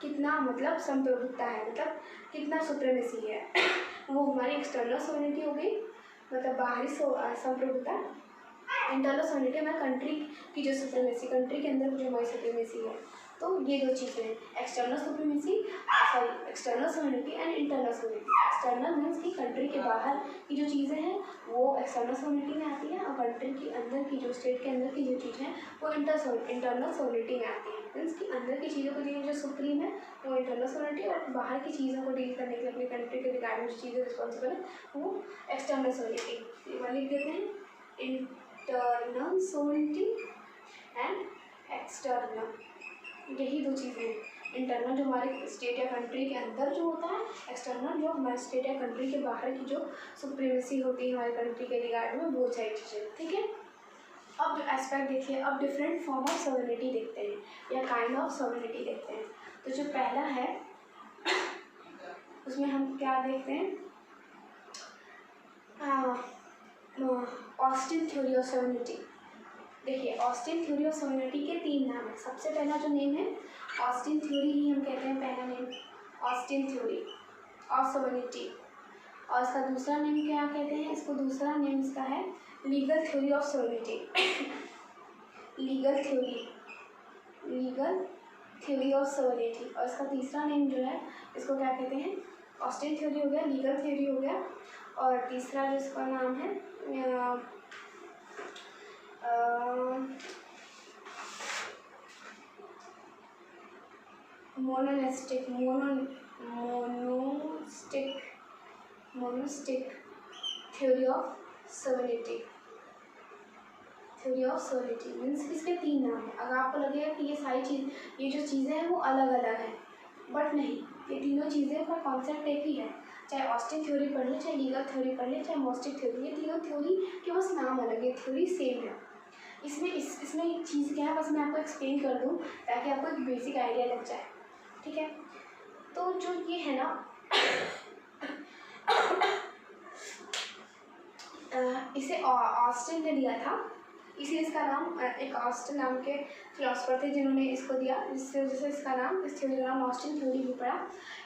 कितना मतलब संप्रभुता है, मतलब कितना सुप्रीमेसी है, वो हमारी एक्सटर्नल सोवर्निटी हो गई, मतलब बाहरी संप्रभुता। इंटरनल सोवर्निटी हमारे कंट्री की जो सुप्रीमेसी, कंट्री के अंदर जो हमारी सुप्रीमेसी है। तो ये दो चीज़ें हैं, external sovereignty and internal sovereignty. External means कि कंट्री के बाहर की जो चीज़ें हैं वो एक्सटर्नल सोवर्निटी में आती है, और कंट्री के अंदर की जो, स्टेट के अंदर की जो चीज़ें हैं वो इंटरनल सोवर्निटी में आती है। मीन्स कि अंदर की चीज़ों को डील जो सुप्रीम है वो इंटरनल सॉवरेनिटी, और बाहर की चीज़ों को डील करने के लिए अपनी कंट्री के रिगार्डिंग जो चीज़ें रिस्पॉन्सिबल है वो एक्सटर्नल सॉवरेनिटी। ये वाली लिख देते हैं, इंटरनल सॉवरेनिटी एंड एक्सटर्नल, यही दो चीज़ें हैं। इंटरनल जो हमारे स्टेट या कंट्री के अंदर जो होता है, एक्सटर्नल जो हमारे स्टेट या कंट्री के बाहर की जो सुप्रीमेसी होती है हमारे कंट्री के रिगार्ड में, वो सारी चीज़ें। ठीक है, अब जो एस्पेक्ट देखिए, अब डिफरेंट फॉर्म ऑफ सॉवरेनिटी देखते हैं या काइंड ऑफ सॉवरेनिटी देखते हैं। तो जो पहला है उसमें हम क्या देखते हैं, ऑस्टिन थ्योरी ऑफ सॉवरेनिटी। देखिए, ऑस्टिन थ्योरी ऑफ सॉवरेनिटी के 3 नाम है। सबसे पहला जो नेम है ऑस्टिन थ्योरी ही हम कहते हैं, पहला name Austin theory of sovereignty. और इसका दूसरा नेम क्या कहते हैं, इसको दूसरा नेम इसका है legal theory of sovereignty. Legal theory of sovereignty. और इसका तीसरा नेम जो है इसको क्या कहते हैं, ऑस्टिन थ्योरी हो गया, लीगल थ्योरी हो गया, और तीसरा जो इसका नाम है मोनोस्टिक theory of sovereignty. Theory of sovereignty means इसके 3 नाम हैं। अगर आपको लगेगा कि ये सारी चीज़, ये जो चीज़ें हैं वो अलग अलग हैं, बट नहीं, ये तीनों चीज़ें का कॉन्सेप्ट एक ही है। चाहे ऑस्टिन थ्योरी पढ़ ले, चाहे लीगल थ्योरी पढ़ ले, चाहे मोस्टिक थ्योरी, ये तीनों थ्योरी के बस नाम अलग है, थ्योरी सेम है। इसमें एक चीज़ क्या है, बस मैं आपको एक्सप्लेन कर दूँ ताकि आपको एक बेसिक आइडिया लग जाए। ठीक है, तो जो ये है ना इसे ऑस्टिन ने दिया था, इसीलिए इसका नाम, एक ऑस्टिन नाम के फिलोसफर थे जिन्होंने इसको दिया, जिससे इसका नाम, इस थ्योरी का नाम ऑस्टिन थ्योरी भी पड़ा।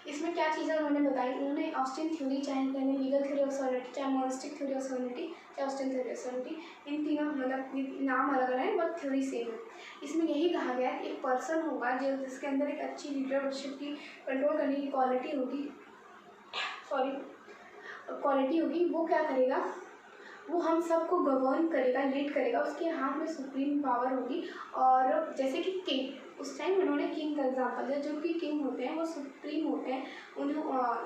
इसमें क्या चीज़ें उन्होंने बताई, उन्होंने ऑस्टिन थ्योरी, चाहे कहने लीगल थ्योरी ऑफ सॉवरेनिटी, चाहे मोनस्टिक थ्योरी ऑफ सॉवरेनिटी, चाहे ऑस्टिन थ्योरी ऑफ सॉवरेनिटी, इन तीनों मतलब नाम अलग अलग हैं बट थ्योरी सेम है। इसमें यही कहा गया कि एक पर्सन होगा जो जिसके अंदर एक अच्छी लीडरशिप की, कंट्रोल करने की क्वालिटी होगी, वो क्या करेगा, वो हम सबको गवर्न करेगा, लीड करेगा, उसके हाथ में सुप्रीम पावर होगी। और जैसे कि किंग, उस टाइम उन्होंने किंग का एग्जाम्पल दिया, जो कि किंग होते हैं वो सुप्रीम होते हैं, उन्हें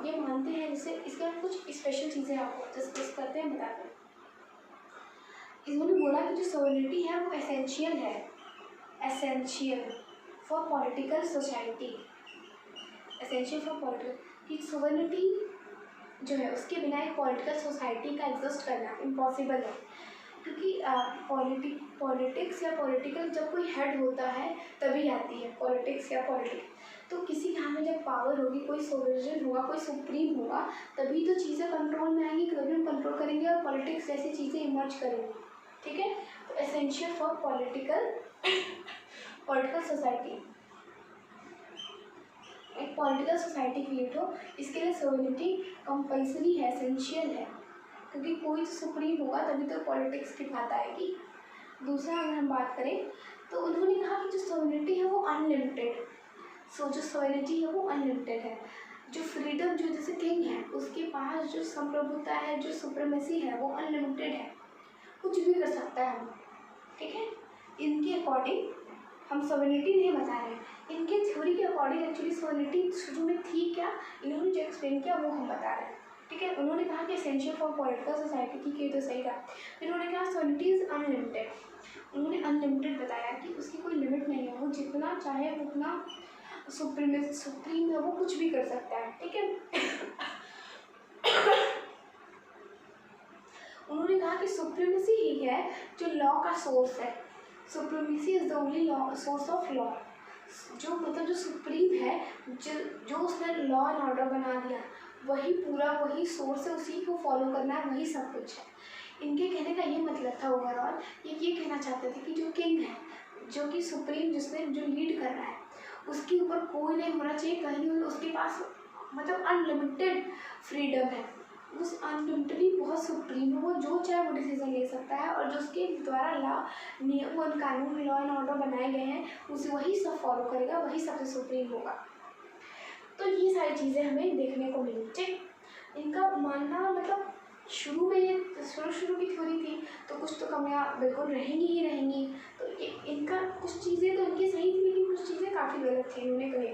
ये मानते हैं। जैसे इसके कुछ स्पेशल चीज़ें आपको डिस्कस करते हैं, बताते हैं। इन्होंने बोला कि जो सॉवरेनिटी है वो एसेंशियल फॉर पॉलिटिकल सोसाइटी, कि सॉवरेनिटी जो है उसके बिना एक पॉलिटिकल सोसाइटी का एग्जिस्ट करना इम्पॉसिबल है। क्योंकि पॉलिटिक्स या पॉलिटिकल जब कोई हेड होता है तभी आती है पॉलिटिक्स या पॉलिटिक्स। तो किसी के हाथ में जब पावर होगी, कोई सोवरेन होगा, कोई सुप्रीम होगा, तभी तो चीज़ें कंट्रोल में आएंगी, तभी हम कंट्रोल करेंगे और पॉलिटिक्स जैसी चीज़ें इमर्ज करेंगी। ठीक है, तो एसेंशियल फॉर पॉलिटिकल सोसाइटी, एक पॉलिटिकल सोसाइटी क्रिएट हो, इसके लिए सॉवरेनिटी कंपल्सरी है, एसेंशियल है, क्योंकि कोई सुप्रीम होगा तभी तो पॉलिटिक्स की बात आएगी। दूसरा अगर हम बात करें तो उन्होंने कहा कि जो सॉवरेनिटी है वो अनलिमिटेड, जो सॉवरेनिटी है वो अनलिमिटेड है। जो फ्रीडम, जो जैसे किंग है उसके पास जो संप्रभुता है, जो सुप्रीमेसी है वो अनलिमिटेड है, कुछ भी कर सकता है हम। ठीक है, इनके अकॉर्डिंग हम सॉवरेनिटी नहीं बता रहे हैं, इनके थ्योरी के अकॉर्डिंग एक्चुअली सॉवरेनिटी शुरू में थी क्या, इन्होंने जो एक्सप्लेन किया वो हम बता रहे हैं। ठीक है, उन्होंने कहा कि एसेंशियल फॉर पॉलिटिकल सोसाइटी, ठीक है तो सही कहा। फिर उन्होंने कहा सॉवरेनिटी इज़ अनलिमिटेड, उन्होंने अनलिमिटेड बताया कि उसकी कोई लिमिट नहीं है, वो जितना चाहे उतना सुप्रीम है, वो कुछ भी कर सकता है। ठीक है, उन्होंने कहा कि सुप्रीमेसी ही है जो लॉ का सोर्स है, supremacy is the only source of law. जो मतलब जो सुप्रीम है, जो उसने लॉ एंड ऑर्डर बना दिया, वही पूरा, वही सोर्स है, उसी को फॉलो करना है, वही सब कुछ है। इनके कहने का ये मतलब था ओवरऑल, ये कहना चाहते थे कि जो किंग है, जो कि सुप्रीम, जिसने जो लीड कर रहा है, उसके ऊपर कोई नहीं होना चाहिए, कहीं उसके पास मतलब अनलिमिटेड फ्रीडम है, उस अनलिमिटेडली बहुत सुप्रीम है, वो जो चाहे वो डिसीजन ले सकता है, और जो उसके द्वारा नियम कानून, लॉ एंड ऑर्डर बनाए गए हैं, उसे वही सब फॉलो करेगा, वही सबसे सुप्रीम होगा। तो ये सारी चीज़ें हमें देखने को मिली। ठीक, इनका मानना मतलब शुरू में ये शुरू की थ्योरी थी, तो कुछ तो कमियां बिल्कुल रहेंगी ही रहेंगी। तो इनका कुछ चीज़ें तो इनकी सही थी, लेकिन कुछ चीज़ें काफ़ी गलत थी इन्होंने कही।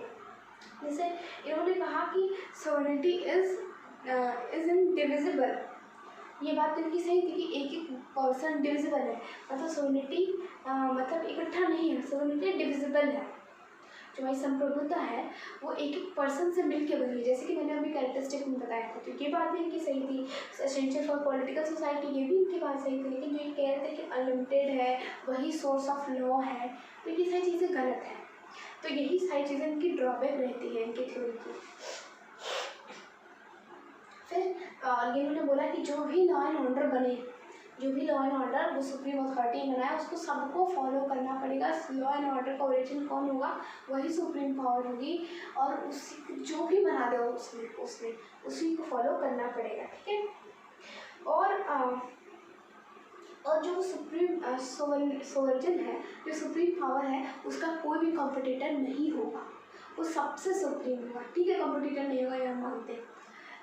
जैसे इन्होंने कहा कि सोवर्निटी इज इनडिविजिबल। ये बात तो इनकी सही थी कि एक एक पर्सन डिविजिबल है, मतलब सोवर्निटी मतलब इकट्ठा नहीं है, सोवर्निटी डिविजिबल है। जो हमारी संप्रभुता है वो एक एक पर्सन से मिलकर बनी है, जैसे कि मैंने अभी कैरेक्टरिस्टिक में बताया था। तो ये बात भी इनकी सही थी। एसेंशियल फॉर पॉलिटिकल सोसाइटी, ये भी इनकी बात सही थी। लेकिन जो ये कह रहे थे कि अनलिमिटेड है, वही सोर्स ऑफ लॉ है, तो ये सारी चीज़ें गलत है। तो यही सारी चीज़ें इनकी ड्रॉबैक रहती है इनकी थ्योरी की। फिर ये उन्होंने बोला कि जो भी लॉ एंड ऑर्डर बने, जो भी लॉ एंड ऑर्डर वो सुप्रीम अथॉरिटी बनाए, उसको सबको फॉलो करना पड़ेगा। लॉ एंड ऑर्डर का ओरिजिन कौन होगा, वही सुप्रीम पावर होगी, और उसी जो भी बना दे उसने उसी को फॉलो करना पड़ेगा, ठीक है। और जो सुप्रीम सोवर्जन है, जो सुप्रीम पावर है, उसका कोई भी कॉम्पिटिटर नहीं होगा, वो सबसे सुप्रीम होगा, ठीक है। कॉम्पिटिटर नहीं होगा ये हम मानते हैं,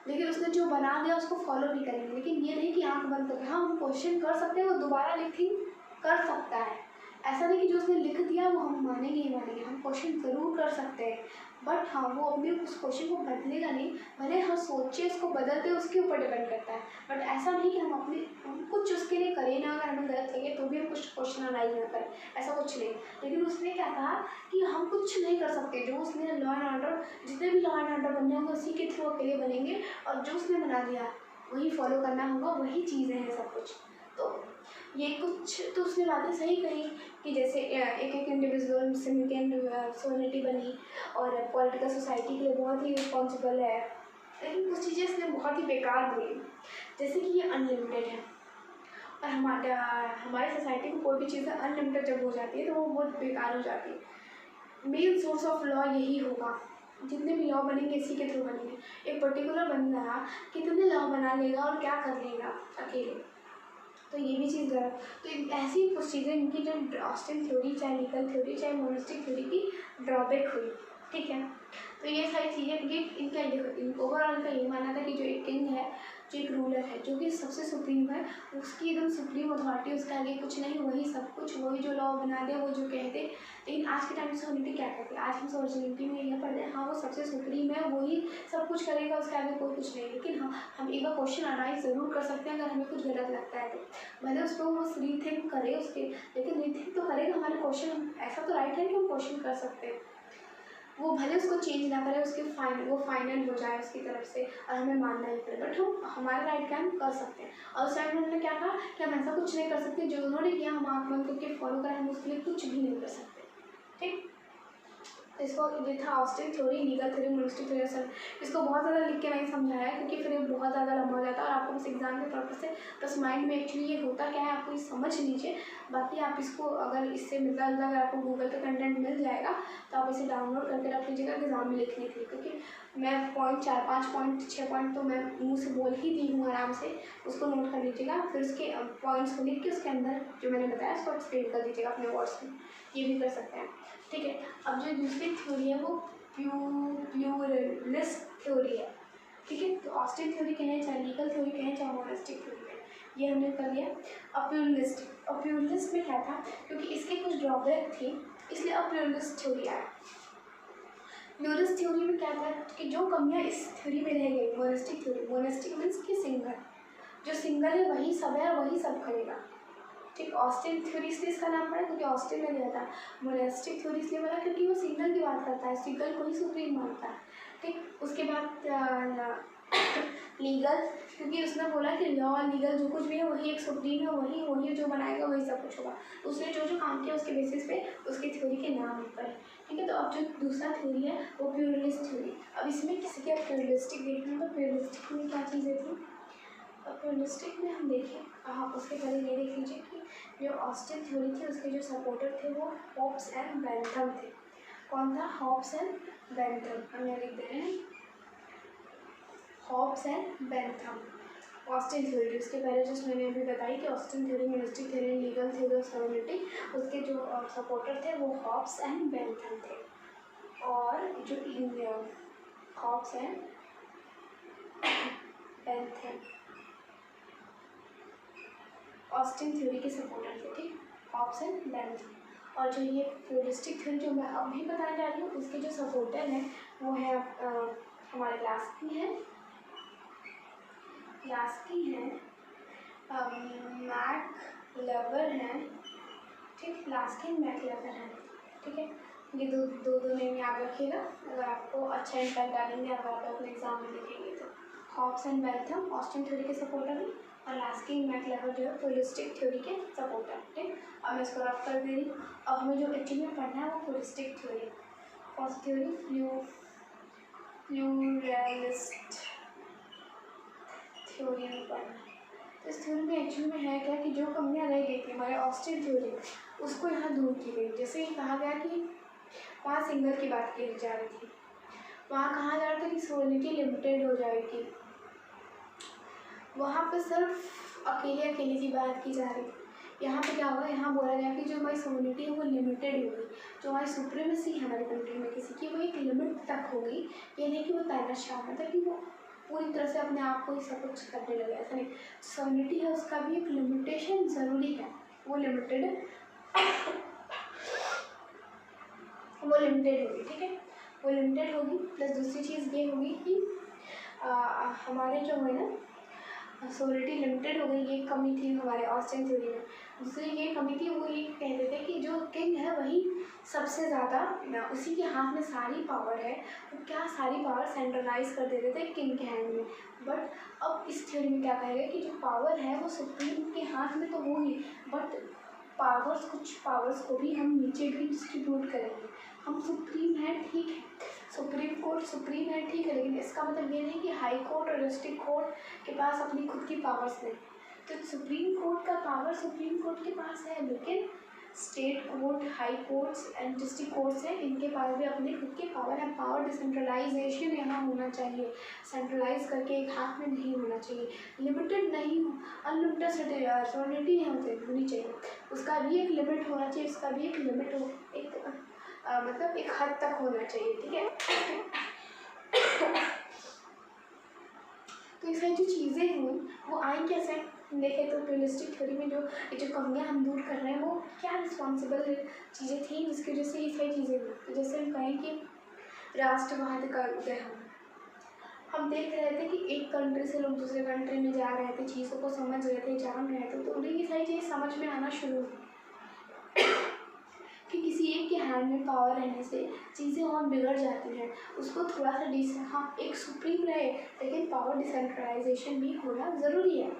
लेकिन उसने जो बना दिया उसको फॉलो भी करेंगे। लेकिन ये नहीं कि आंख बंद करके, हाँ हम क्वेश्चन कर सकते हैं, वो दोबारा लिखिंग कर सकता है। ऐसा नहीं कि जो उसने लिख दिया वो हम मानेंगे ही मानेंगे, हम क्वेश्चन ज़रूर कर सकते हैं, बट हाँ वो अपने उस क्वेश्चन को बदलेगा नहीं। भले हम सोचे उसको बदलते, उसके ऊपर डिपेंड करता है, बट ऐसा नहीं कि हम कुछ उसके लिए करें ना, अगर हमें गलत लगे तो भी हम कुछ क्वेश्चन अनाइज ना करें, ऐसा कुछ नहीं। लेकिन उसने क्या कहा कि हम कुछ नहीं कर सकते, जो उसने लॉ एंड ऑर्डर, जितने भी लॉ एंड ऑर्डर बनने होंगे उसी के थ्रू अकेले बनेंगे, और जो उसने बना दिया वही फॉलो करना होगा, वही चीज़ें हैं सब कुछ। तो ये कुछ तो उसने बातें सही कही कि जैसे एक एक इंडिविजुअल से मिलकर सोवर्निटी बनी, और पॉलिटिकल सोसाइटी के लिए बहुत ही रिस्पॉन्सिबल है। लेकिन कुछ चीज़ें इसने बहुत ही बेकार बोली, जैसे कि ये अनलिमिटेड है, और हमारी सोसाइटी में कोई भी चीज़ें अनलिमिटेड जब हो जाती है तो वो बहुत बेकार हो जाती है। मेन सोर्स ऑफ लॉ यही होगा, जितने भी लॉ बनेंगे इसी के थ्रू बनेंगे। एक पर्टिकुलर बंदा कितने लॉ बना लेगा और क्या कर लेगा अकेले, तो ये भी चीज़ गलत। तो ऐसी कुछ चीज़ें इनकी जो ऑस्टिन थ्योरी, चाहे लीगल थ्योरी, चाहे मोनिस्टिक थ्योरी की ड्रॉबैक हुई, ठीक है। तो ये सारी चीज़ें ये इनका ओवरऑल इनका ये मानना था कि जो एक किंग है, जो एक रूलर है, जो कि सबसे सुप्रीम है, उसकी एकदम सुप्रीम अथॉरिटी, उसके आगे कुछ नहीं, वही सब कुछ, वही जो लॉ बना दे, वो जो कह दे। लेकिन आज के टाइम में सोवर्निटी क्या कहते हैं, आज हम सोवर्निटी में ये पढ़ते हैं, हाँ वो सबसे सुप्रीम है, वही सब कुछ करेगा, उसके आगे कोई कुछ नहीं। लेकिन हाँ हम एक बार क्वेश्चन अनाइज ज़रूर कर सकते हैं अगर हमें कुछ गलत लगता है तो। भले उसको वो रीथिंक करे उसके, लेकिन रीथिंक तो करेगा, हमारे क्वेश्चन ऐसा तो राइट है कि हम क्वेश्चन कर सकते हैं। वो भले उसको चेंज ना करे, उसके वो फाइनल हो जाए उसकी तरफ से और हमें मानना ही पड़े, बट हम हमारा राइट का हम कर सकते हैं। और उस टाइम उन्होंने क्या कहा कि हम ऐसा कुछ नहीं कर सकते, जो उन्होंने किया हम आँख बंद करके फॉलो करें, हम उसके लिए कुछ भी नहीं कर सकते, ठीक। इसको ये था Austin theory, legal theory, monistic theory. Sir इसको बहुत ज़्यादा लिख के नहीं समझाया क्योंकि फिर ये बहुत ज़्यादा लंबा हो जाता है और आपको बस एग्जाम के पर्पज से बस माइंड में एक्चुअली ये होता क्या है आपको ये समझ लीजिए। बाकी आप इसको अगर इससे मिलता जुलता अगर आपको गूगल पे कंटेंट मिल जाएगा तो आप इसे डाउनलोड करके रख लीजिएगा एग्जाम में लिखने के लिए, क्योंकि मैं पॉइंट 4-5 पॉइंट 6 पॉइंट तो मैं मुँह से बोल ही दी हूँ आराम से, उसको नोट कर लीजिएगा। फिर उसके पॉइंट्स को लिख के उसके अंदर जो मैंने बताया उसको एक्सप्लेन कर दीजिएगा अपने वर्ड्स में, ये भी कर सकते हैं, ठीक है। अब जो दूसरी थ्योरी है वो प्लूरलिस्ट थ्योरी है, ठीक है। तो ऑस्टिन थ्योरी कहें, चाहे लीगल थ्योरी कहें, चाहे मोनिस्टिक थ्योरी कहें, ये हमने कर लिया। अब प्लूरलिस्ट में क्या था, क्योंकि इसके कुछ ड्रॉबैक थी इसलिए अब प्लूरलिस्ट थ्योरी आया। प्लूरलिस्ट थ्योरी में क्या था कि जो कमियाँ इस थ्योरी में रह गई, मोनिस्टिक मीन्स कि सिंगल, जो सिंगल है वही सब है और वही सब करेगा, ठीक। ऑस्टिन थ्योरी इसलिए इसका नाम पड़ा क्योंकि ऑस्टिन ने दिया था। मोनेस्टिक थ्योरी इसलिए बना क्योंकि वो सिंगल की बात करता है, सिंगल को ही सुप्रीम मानता है, ठीक। उसके बाद लीगल, क्योंकि उसने बोला कि लॉ और लीगल जो कुछ भी है वही एक सुप्रीम है, वही जो बनाएगा वही सब कुछ होगा। उसने जो जो काम किया उसके बेसिस पे उसकी थ्योरी के नाम पर, ठीक है। तो अब जो दूसरा थ्योरी है वो प्लूरलिस्ट थ्योरी। अब इसमें किसी के प्लूरलिस्टिक देखना है तो प्लूरलिस्टिक में क्या चीज़ें थी, प्लूरलिस्टिक में हम देखें, हाँ उसके पहले ये देख लीजिए कि जो ऑस्टिन थ्योरी थी उसके जो सपोर्टर थे वो हॉब्स एंड बेंथम थे। कौन था, हॉब्स एंड बेंथम, हम यहाँ लिख दे रहे हैं Hobbes and Bentham. Austin theory उसके पहले जस्ट मैंने अभी बताई कि Austin theory, monistic theory, legal theory of sovereignty, उसके जो सपोर्टर थे वो हॉब्स एंड बेंथम थे। और जो Hobbes and Bentham, Austin theory के सपोर्टर थे, ठीक, हॉब्स एंड बेंथम। और जो ये प्लूरलिस्टिक थ्योरी जो मैं अभी बताने जा रही हूँ उसके जो सपोर्टर हैं वो है हमारे लास्की हैं, मैकलेवर हैं, ठीक, लास्की मैकलेवर हैं, ठीक है। ये दो नेम याद रखिएगा अगर आपको अच्छा इम्पैक्ट डालेंगे अगर आप अपने एग्जाम में लिखेंगे तो। Hobbes and Bentham Austin theory के सपोर्टर हैं और लास्की मैकलेवर जो है प्लूरलिस्टिक थ्योरी के सपोर्टर, ठीक। अब मैं इसको रफ कर दे रही हूँ। अब हमें जो एक्चुअली में पढ़ना है वो pluralistic theory, first theory pluralist theory में पढ़ना है। तो इस थ्योरी में एक्चुअली में है क्या कि जो कमियाँ रह गई थी हमारे ऑस्टिन थ्योरी उसको यहाँ दूर की गई। जैसे ही कहा गया कि वहाँ सिंगल की बात की जा रही थी, वहाँ कहा जा रहा था कि सोलिनिटी लिमिटेड हो जाएगी, वहाँ पे सिर्फ अकेले की बात की जा रही थी। यहाँ पे क्या होगा, यहाँ बोला गया कि जो हमारी सोलिनिटी है वो लिमिटेड होगी, जो हमारी सुप्रीमेसी है हमारी कंट्री में किसी की वो एक लिमिट तक होगी। ये नहीं कि वो तानाशाह मतलब कि वो पूरी तरह से अपने आप को ही सब कुछ करने लगे, ऐसा नहीं। सोलिनिटी है उसका भी एक लिमिटेशन ज़रूरी है, वो लिमिटेड होगी, ठीक है, वो लिमिटेड होगी। प्लस दूसरी चीज़ ये होगी कि हमारे जो है ना सोलिनिटी लिमिटेड हो गई, ये कमी थी हमारे ऑस्टिन थ्योरी में। दूसरी ये कमी थी वो ये कहते थे कि जो किंग है वही सबसे ज़्यादा, उसी के हाथ में सारी पावर है, वो क्या सारी पावर सेंट्रलाइज कर देते थे किंग के हैंड में। बट अब इस थ्योरी में क्या कहेगा कि जो पावर है वो सुप्रीम के हाथ में तो होगी, बट कुछ पावर्स को भी हम नीचे भी डिस्ट्रीब्यूट करेंगे। हम सुप्रीम है, ठीक है, सुप्रीम कोर्ट सुप्रीम है, ठीक है, लेकिन इसका मतलब ये नहीं कि हाई कोर्ट और डिस्ट्रिक्ट कोर्ट के पास अपनी खुद की पावर्स नहीं। तो सुप्रीम कोर्ट का पावर सुप्रीम कोर्ट के पास है, लेकिन state court, high courts and district courts हैं, इनके पास भी अपने खुद के पावर है। पावर डिसेंट्रलाइजेशन यहाँ होना चाहिए, सेंट्रलाइज करके एक हाथ में नहीं होना चाहिए, लिमिटेड नहीं हो, अनलिमिटेड सोलिनिटी नहीं होनी चाहिए, उसका भी एक लिमिट होना चाहिए, उसका भी एक लिमिट हो, एक मतलब एक हद तक होना चाहिए, ठीक है। तो ये सारी जो चीज़ें हुई वो आई कैसे, देखें तो प्लूरलिस्टिक थ्योरी में जो कमियाँ हम दूर कर रहे हैं वो क्या रिस्पॉन्सिबल चीज़ें थी जिसकी वजह से ये सारी चीज़ें हुई। तो जैसे हम कहें कि राष्ट्रवाद का उदय हम देख रहे थे कि एक कंट्री से लोग दूसरे कंट्री में जा रहे थे, चीज़ों को समझ रहे थे, जान रहे थे, तो उन्हें ये सारी चीज़ें समझ में आना शुरू हुई कि किसी एक के हैंड में पावर रहने से चीज़ें और बिगड़ जाती हैं। उसको थोड़ा सा हाँ एक सुप्रीम रहे, लेकिन पावर डिसेंट्रलाइजेशन भी होना ज़रूरी है।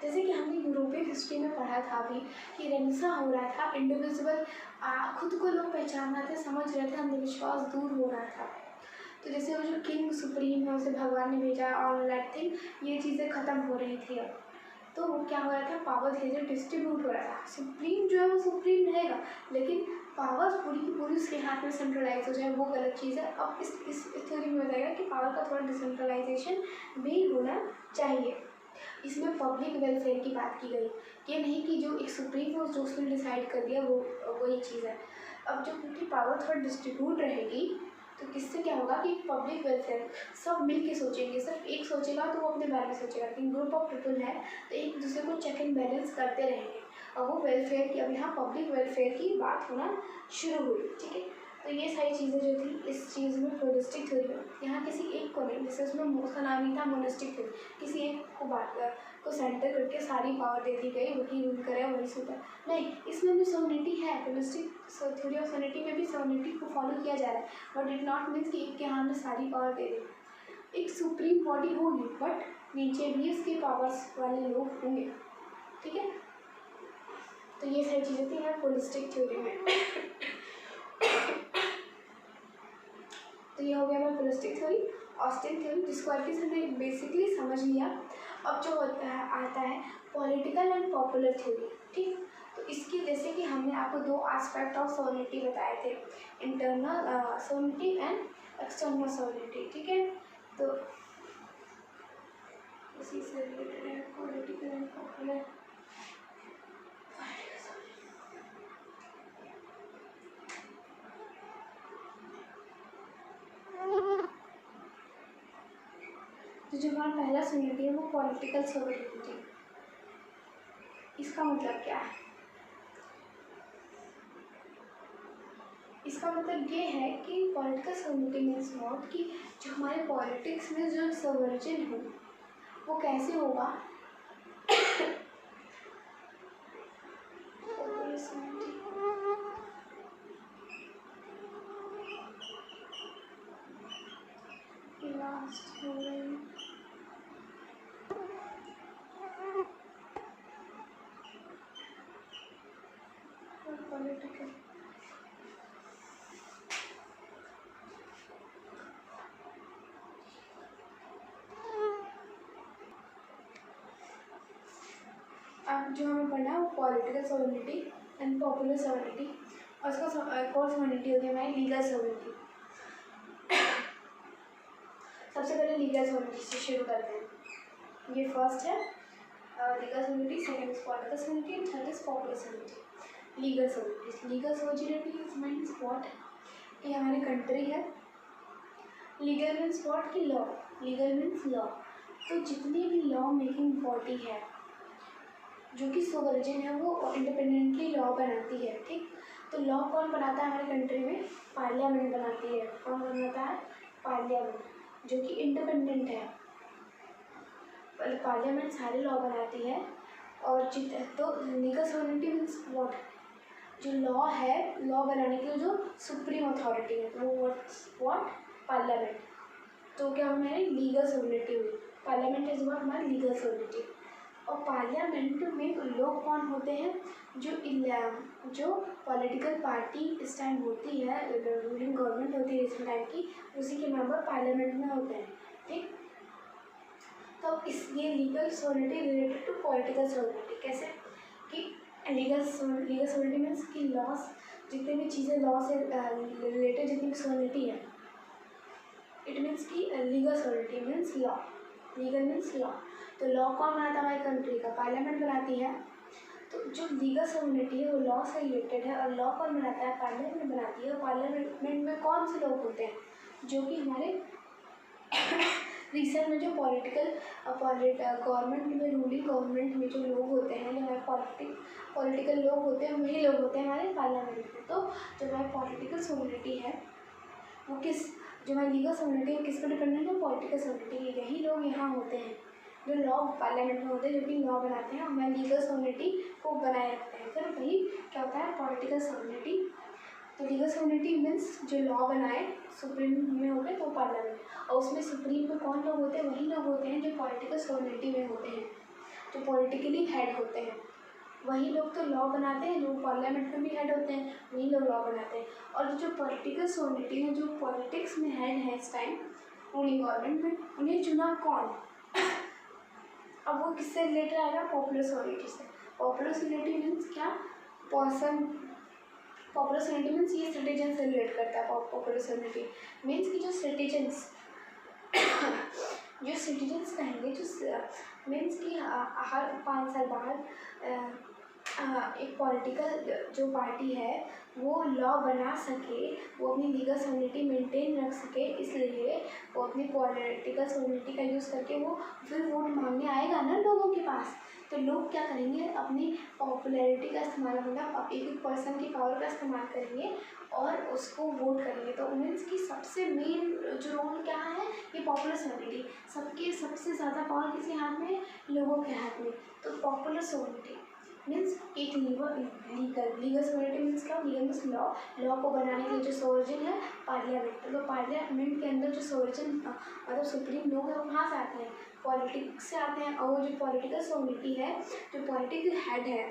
जैसे कि हमने यूरोपियन हिस्ट्री में पढ़ा था अभी कि रेनेसां हो रहा था, इंडिविजुअल खुद को लोग पहचान रहे थे, समझ रहे थे, अंधविश्वास दूर हो रहा था। तो जैसे वो जो किंग सुप्रीम है उसे भगवान ने भेजा और दैट थिंग, ये चीज़ें ख़त्म हो रही थी अब। तो वो क्या हो रहा था, पावर धीरे धीरे डिस्ट्रीब्यूट हो रहा था। सुप्रीम जो है वो सुप्रीम रहेगा, लेकिन पावर पूरी की पूरी उसके हाथ में सेंट्रलाइज हो जाए वो गलत चीज़ है। अब इस थ्योरी में बताएगा कि पावर का थोड़ा डिसेंट्रलाइजेशन भी होना चाहिए। इसमें पब्लिक वेलफेयर की बात की गई, ये नहीं कि जो एक सुप्रीम है जो उसने डिसाइड कर दिया वो वही चीज़ है। अब जो क्योंकि पावर थोड़ा डिस्ट्रीब्यूट रहेगी तो किससे क्या होगा कि पब्लिक वेलफेयर सब मिल के सोचेंगे, सिर्फ एक सोचेगा तो वो अपने बारे में सोचेगा, लेकिन ग्रुप ऑफ पीपल है तो एक दूसरे को चेक एंड बैलेंस करते रहेंगे और वो वेलफेयर की, अब यहाँ पब्लिक वेलफेयर की बात होना शुरू हुई, ठीक है। तो ये सारी चीज़ें जो थी इस चीज़ में प्लूरलिस्टिक थ्योरी में, यहाँ किसी एक को नहीं, जैसे उसमें उसका नाम ही था मोनिस्टिक थ्योरी, किसी एक को को सेंटर करके सारी पावर दे दी गई, वही रूल करे वही सुपर, नहीं, इसमें भी सोनिटी है। प्लूरलिस्टिक थ्योरी ऑफ सोनिटी में भी सोनिटी को फॉलो किया जा रहा है, बट इट नॉट मीन्स कि एक के हाथ में सारी पावर दे दे। एक सुप्रीम बॉडी होगी बट नीचे भी उसके पावर्स वाले लोग होंगे, ठीक है। तो ये सारी चीज़ें थी यहाँ प्लूरलिस्टिक थ्योरी में। तो ये हो गया हमारा प्लूरलिस्टिक थ्योरी, ऑस्टिन थ्योरी, जिसको एटलीस्ट हमने बेसिकली समझ लिया। अब जो होता है आता है पॉलिटिकल एंड पॉपुलर थ्योरी, ठीक। तो इसकी जैसे कि हमने आपको दो एस्पेक्ट ऑफ सोनिटी बताए थे, इंटरनल सोनिटी एंड एक्सटर्नल सोनिटी, ठीक है। तो इसी से रिलेटेड है पॉलिटिकल एंड पॉपुलर। तो जो हमारा पहला सोनिटी है वो पॉलिटिकल सोनिटी थी। इसका मतलब क्या है? इसका मतलब ये है कि पॉलिटिकल सॉवरेनिटी मीन्स व्हाट, कि जो हमारे पॉलिटिक्स में जो सॉवरेन हो वो कैसे होगा? पॉलिटिकल अब जो हमें पढ़ना है वो political sovereignty and popular sovereignty, और उसका एक और सॉवरेनिटी होती है हमारी लीगल सॉवरेनिटी। सबसे पहले लीगल सॉवरेनिटी से शुरू करते हैं। ये फर्स्ट है legal sovereignty, second is political sovereignty and third is popular sovereignty. Legal sovereignty, legal sovereignty means what, कि हमारी कंट्री है। लीगल मीन्स व्हाट, कि लॉ, लीगल मीन्स लॉ। तो जितनी भी लॉ मेकिंग बॉडी है जो कि सोवरेन है वो इंडिपेंडेंटली लॉ बनाती है, ठीक। तो लॉ कौन बनाता है हमारी कंट्री में? पार्लियामेंट बनाती है। कौन बनाता है? पार्लियामेंट, जो कि इंडिपेंडेंट है। पार्लियामेंट सारे लॉ बनाती है। और तो लीगल सॉवरेनिटी मीन्स व्हाट, जो लॉ है, लॉ बनाने की जो सुप्रीम अथॉरिटी है वो व्हाट, पार्लियामेंट। तो क्या हमारी लीगल सॉवरेनिटी हुई? पार्लियामेंट इज व्हाट, हमारी लीगल सॉवरेनिटी। और पार्लियामेंट में लोग कौन होते हैं? जो पॉलिटिकल पार्टी इस टाइम होती है, रूलिंग गवर्नमेंट होती है इस टाइम की, उसी के मेंबर पार्लियामेंट में होते हैं, ठीक। तो इसलिए legal sovereignty related to political sovereignty. कैसे? कि लीगल सॉवरेनिटी मीन्स कि लॉस, जितनी भी चीज़ें लॉ से रिलेटेड जितनी भी सॉवरेनिटी है, इट मीन्स कि legal sovereignty means law, legal means law. तो लॉ कौन बनाता है हमारी कंट्री का? पार्लियामेंट बनाती है। तो जो लीगल सॉवरेनिटी है वो लॉ से रिलेटेड है, और लॉ कौन बनाता है? पार्लियामेंट बनाती है। और पार्लियामेंट में कौन से लोग होते हैं? जो कि हमारे रिसेंट में जो गवर्नमेंट में, रूलिंग गवर्नमेंट में जो लोग होते हैं, जो हमारे पॉलिटिकल लोग होते हैं, वही लोग होते हैं हमारे पार्लियामेंट में। तो जो हमारी पॉलिटिकल सॉवरेनिटी है वो जो हमारी लीगल सॉवरेनिटी है किस पर डिपेंडेंट है? Political sovereignty. यही लोग यहाँ होते हैं जो लॉ पार्लियामेंट में होते हैं, जो कि लॉ बनाते हैं, हमारी लीगल सॉवरेनिटी को बनाए रखते हैं। फिर वही क्या होता है? Political sovereignty. तो लीगल सॉवरेनिटी मीन्स जो लॉ बनाए, सुप्रीम में हो गए तो पार्लियामेंट, और उसमें सुप्रीम में कौन लोग होते हैं? वही लोग होते हैं जो पॉलिटिकल सॉवरेनिटी में होते हैं, जो पॉलिटिकली हेड होते हैं। वही लोग तो लॉ बनाते हैं, जो पार्लियामेंट में भी हेड होते हैं वही लोग लॉ बनाते हैं। और जो पॉलिटिकल सॉवरेनिटी है, जो पॉलिटिक्स में हेड है इस टाइम रूलिंग गवर्नमेंट में, उन्हें चुना कौन? अब वो किससे रिलेटेड आएगा? पॉपुलर सॉवरेनिटी से। पॉपुलर सॉवरेनिटी मीन्स क्या? पर्सन। पॉपुलर सॉवरेनिटी मीन्स ये सिटीजन से रिलेट करता है। पॉपुलर सॉवरेनिटी मीन्स कि जो सिटीजन्स रहेंगे, जो मीन्स कि हर 5 साल बाद एक पॉलिटिकल जो पार्टी है वो लॉ बना सके, वो अपनी लीगल सॉवरेनिटी मेंटेन रख सके, इसलिए वो अपनी पॉलिटिकल सॉवरेनिटी का यूज़ करके वो फिर वोट मांगने आएगा ना लोगों के पास। तो लोग क्या करेंगे? अपनी पॉपुलैरिटी का इस्तेमाल, मतलब एक पर्सन की पावर का इस्तेमाल करेंगे और उसको वोट करेंगे। तो मीन्स कि सबसे मेन जो रोल क्या है? ये पॉपुलर सॉवरेनिटी। सबसे ज़्यादा पावर किसके हाथ में? लोगों के हाथ में। तो पॉपुलर सॉवरेनिटी मीन्स एक लीगल सॉवरेनिटी मीन्स क्या? लीगल मीन्स लॉ को बनाने के लिए जो सोवरेन है पार्लियामेंट। तो पार्लियामेंट के अंदर जो सोवरेन मतलब सुप्रीम लोग हैं वो कहाँ से आते हैं? पॉलिटिक्स से आते हैं। और वो जो पॉलिटिकल सॉवरेनिटी है, जो पॉलिटिकल हेड है,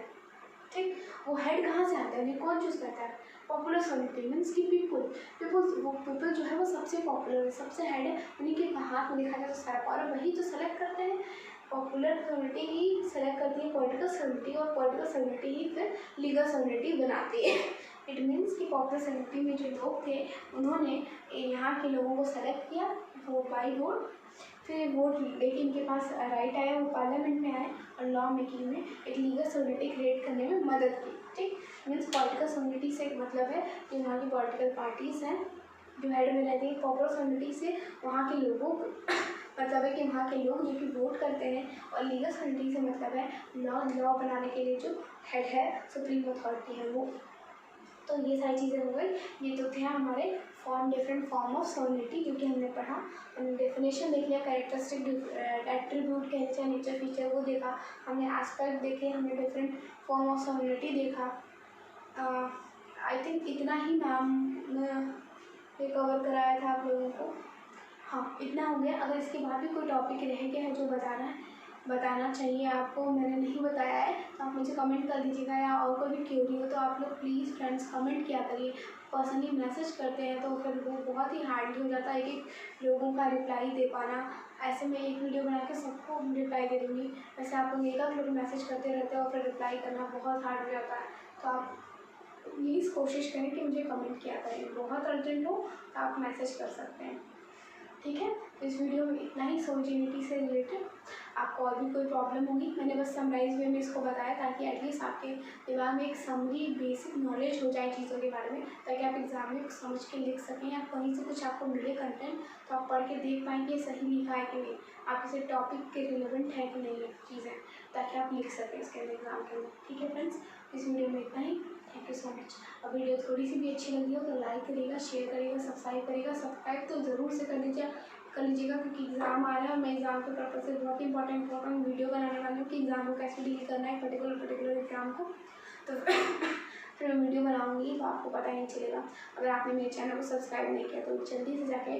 ठीक, वो हेड कहाँ से आता है? उन्हें कौन चूज़ करता है? पॉपुलर सॉवरेनिटी मीन्स कि पीपल जो है वो सबसे पॉपुलर है, सबसे हेड है, उन्हीं के हाथ में देखा जाए तो सारा पावर, वही तो सेलेक्ट करते हैं। पॉपुलर सॉवरेनिटी ही सेलेक्ट करती है पॉलिटिकल सॉवरेनिटी, और पॉलिटिकल सॉवरेनिटी ही फिर लीगल सॉवरेनिटी बनाती है। इट मीन्स कि पॉपुलर सॉवरेनिटी में जो लोग थे उन्होंने यहाँ के लोगों को सेलेक्ट किया वो बाई वोट, फिर वोट लेके इनके पास राइट आया, वो पार्लियामेंट में आए और लॉ मेकिंग में एक लीगल सॉवरेनिटी क्रिएट करने में मदद की, ठीक। मीन्स पॉलिटिकल सॉवरेनिटी से मतलब है कि वहाँ की पॉलिटिकल पार्टीज़ हैं जो हेड में रहती है। पॉपुलर सॉवरेनिटी से वहाँ के लोगों मतलब है कि वहाँ के लोग जो कि वोट करते हैं, और लीगल सॉवरेनिटी से मतलब है लॉ बनाने के लिए जो हेड है, सुप्रीम अथॉरिटी है वो। तो ये सारी चीज़ें हो गई। ये तो थे हमारे डिफरेंट फॉर्म ऑफ सॉवरेनिटी जो कि हमने पढ़ा। हमने डेफिनेशन देख लिया, कैरेक्टरिस्टिक एट्रीब्यूट कह लीजिए, नेचर फीचर वो देखा, हमने एस्पेक्ट देखे, हमने डिफरेंट फॉर्म ऑफ सॉवरेनिटी देखा। आई थिंक इतना ही मैम ने कवर कराया था आप लोगों को। हाँ, इतना हो गया। अगर इसके बाद भी कोई टॉपिक रह गया है जो बताना चाहिए आपको, मैंने नहीं बताया है, तो आप मुझे कमेंट कर दीजिएगा, या और कोई भी क्वेरी हो तो आप लोग प्लीज़ फ्रेंड्स कमेंट किया करिए। पर्सनली मैसेज करते हैं तो फिर वो बहुत ही हार्ड हो जाता है कि लोगों का रिप्लाई दे पाना। ऐसे में एक वीडियो बना के सबको रिप्लाई दे दूँगी, वैसे आप लोग एक लोग मैसेज करते रहते हैं और फिर रिप्लाई करना बहुत हार्ड हो जाता है। तो आप प्लीज़ कोशिश करें कि मुझे कमेंट किया करें, बहुत अर्जेंट हो तो आप मैसेज कर सकते हैं, ठीक है। इस वीडियो में इतना ही सॉवरेनिटी से रिलेटेड। आपको और भी कोई प्रॉब्लम होगी, मैंने बस समराइज वे में इसको बताया ताकि एटलीस्ट आपके दिमाग में एक समरी बेसिक नॉलेज हो जाए चीज़ों के बारे में, ताकि आप एग्जाम में समझ के लिख सकें, या कहीं से कुछ आपको मिले कंटेंट तो आप पढ़ के देख पाएँ कि ये सही लिखा है कि नहीं, आप इसे टॉपिक के रिलेवेंट है कि नहीं है चीज़ें, ताकि आप लिख सकें इसके एग्जाम के अंदर, ठीक है फ्रेंड्स। इस वीडियो में इतना ही। Thank you so much. अब वीडियो थोड़ी सी भी अच्छी लगी हो तो लाइक करिएगा, शेयर करिएगा, सब्सक्राइब तो ज़रूर से कर लीजिएगा क्योंकि एग्ज़ाम आ रहा है और मैं एग्ज़ाम के पर्पज़ से बहुत ही इंपॉर्टेंट वीडियो बनाने वाली हूँ कि एग्ज़ाम को कैसे डील करना है पर्टिकुलर एग्ज़ाम को। तो फिर मैं वीडियो बनाऊँगी तो आपको पता ही नहीं चलेगा। अगर आपने मेरे चैनल को सब्सक्राइब नहीं किया तो जल्दी से जाके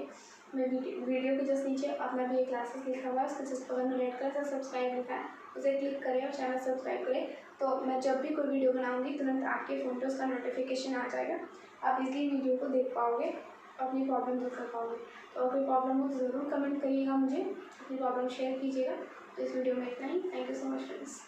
मैं वीडियो के जस्ट नीचे अपना भी एक क्लासेस लिखा हुआ है, उसके जस्ट बगल में रेड कलर से सब्सक्राइब लिखा है, उसे क्लिक करें और चैनल सब्सक्राइब करें। तो मैं जब भी कोई वीडियो बनाऊँगी तुरंत आपके फ़ोन पे उसका नोटिफिकेशन आ जाएगा, आप इजीली वीडियो को देख पाओगे, अपनी प्रॉब्लम दूर कर पाओगे। तो अगर कोई प्रॉब्लम हो तो ज़रूर कमेंट करिएगा, मुझे अपनी प्रॉब्लम शेयर कीजिएगा। तो इस वीडियो में इतना ही। Thank you so much friends.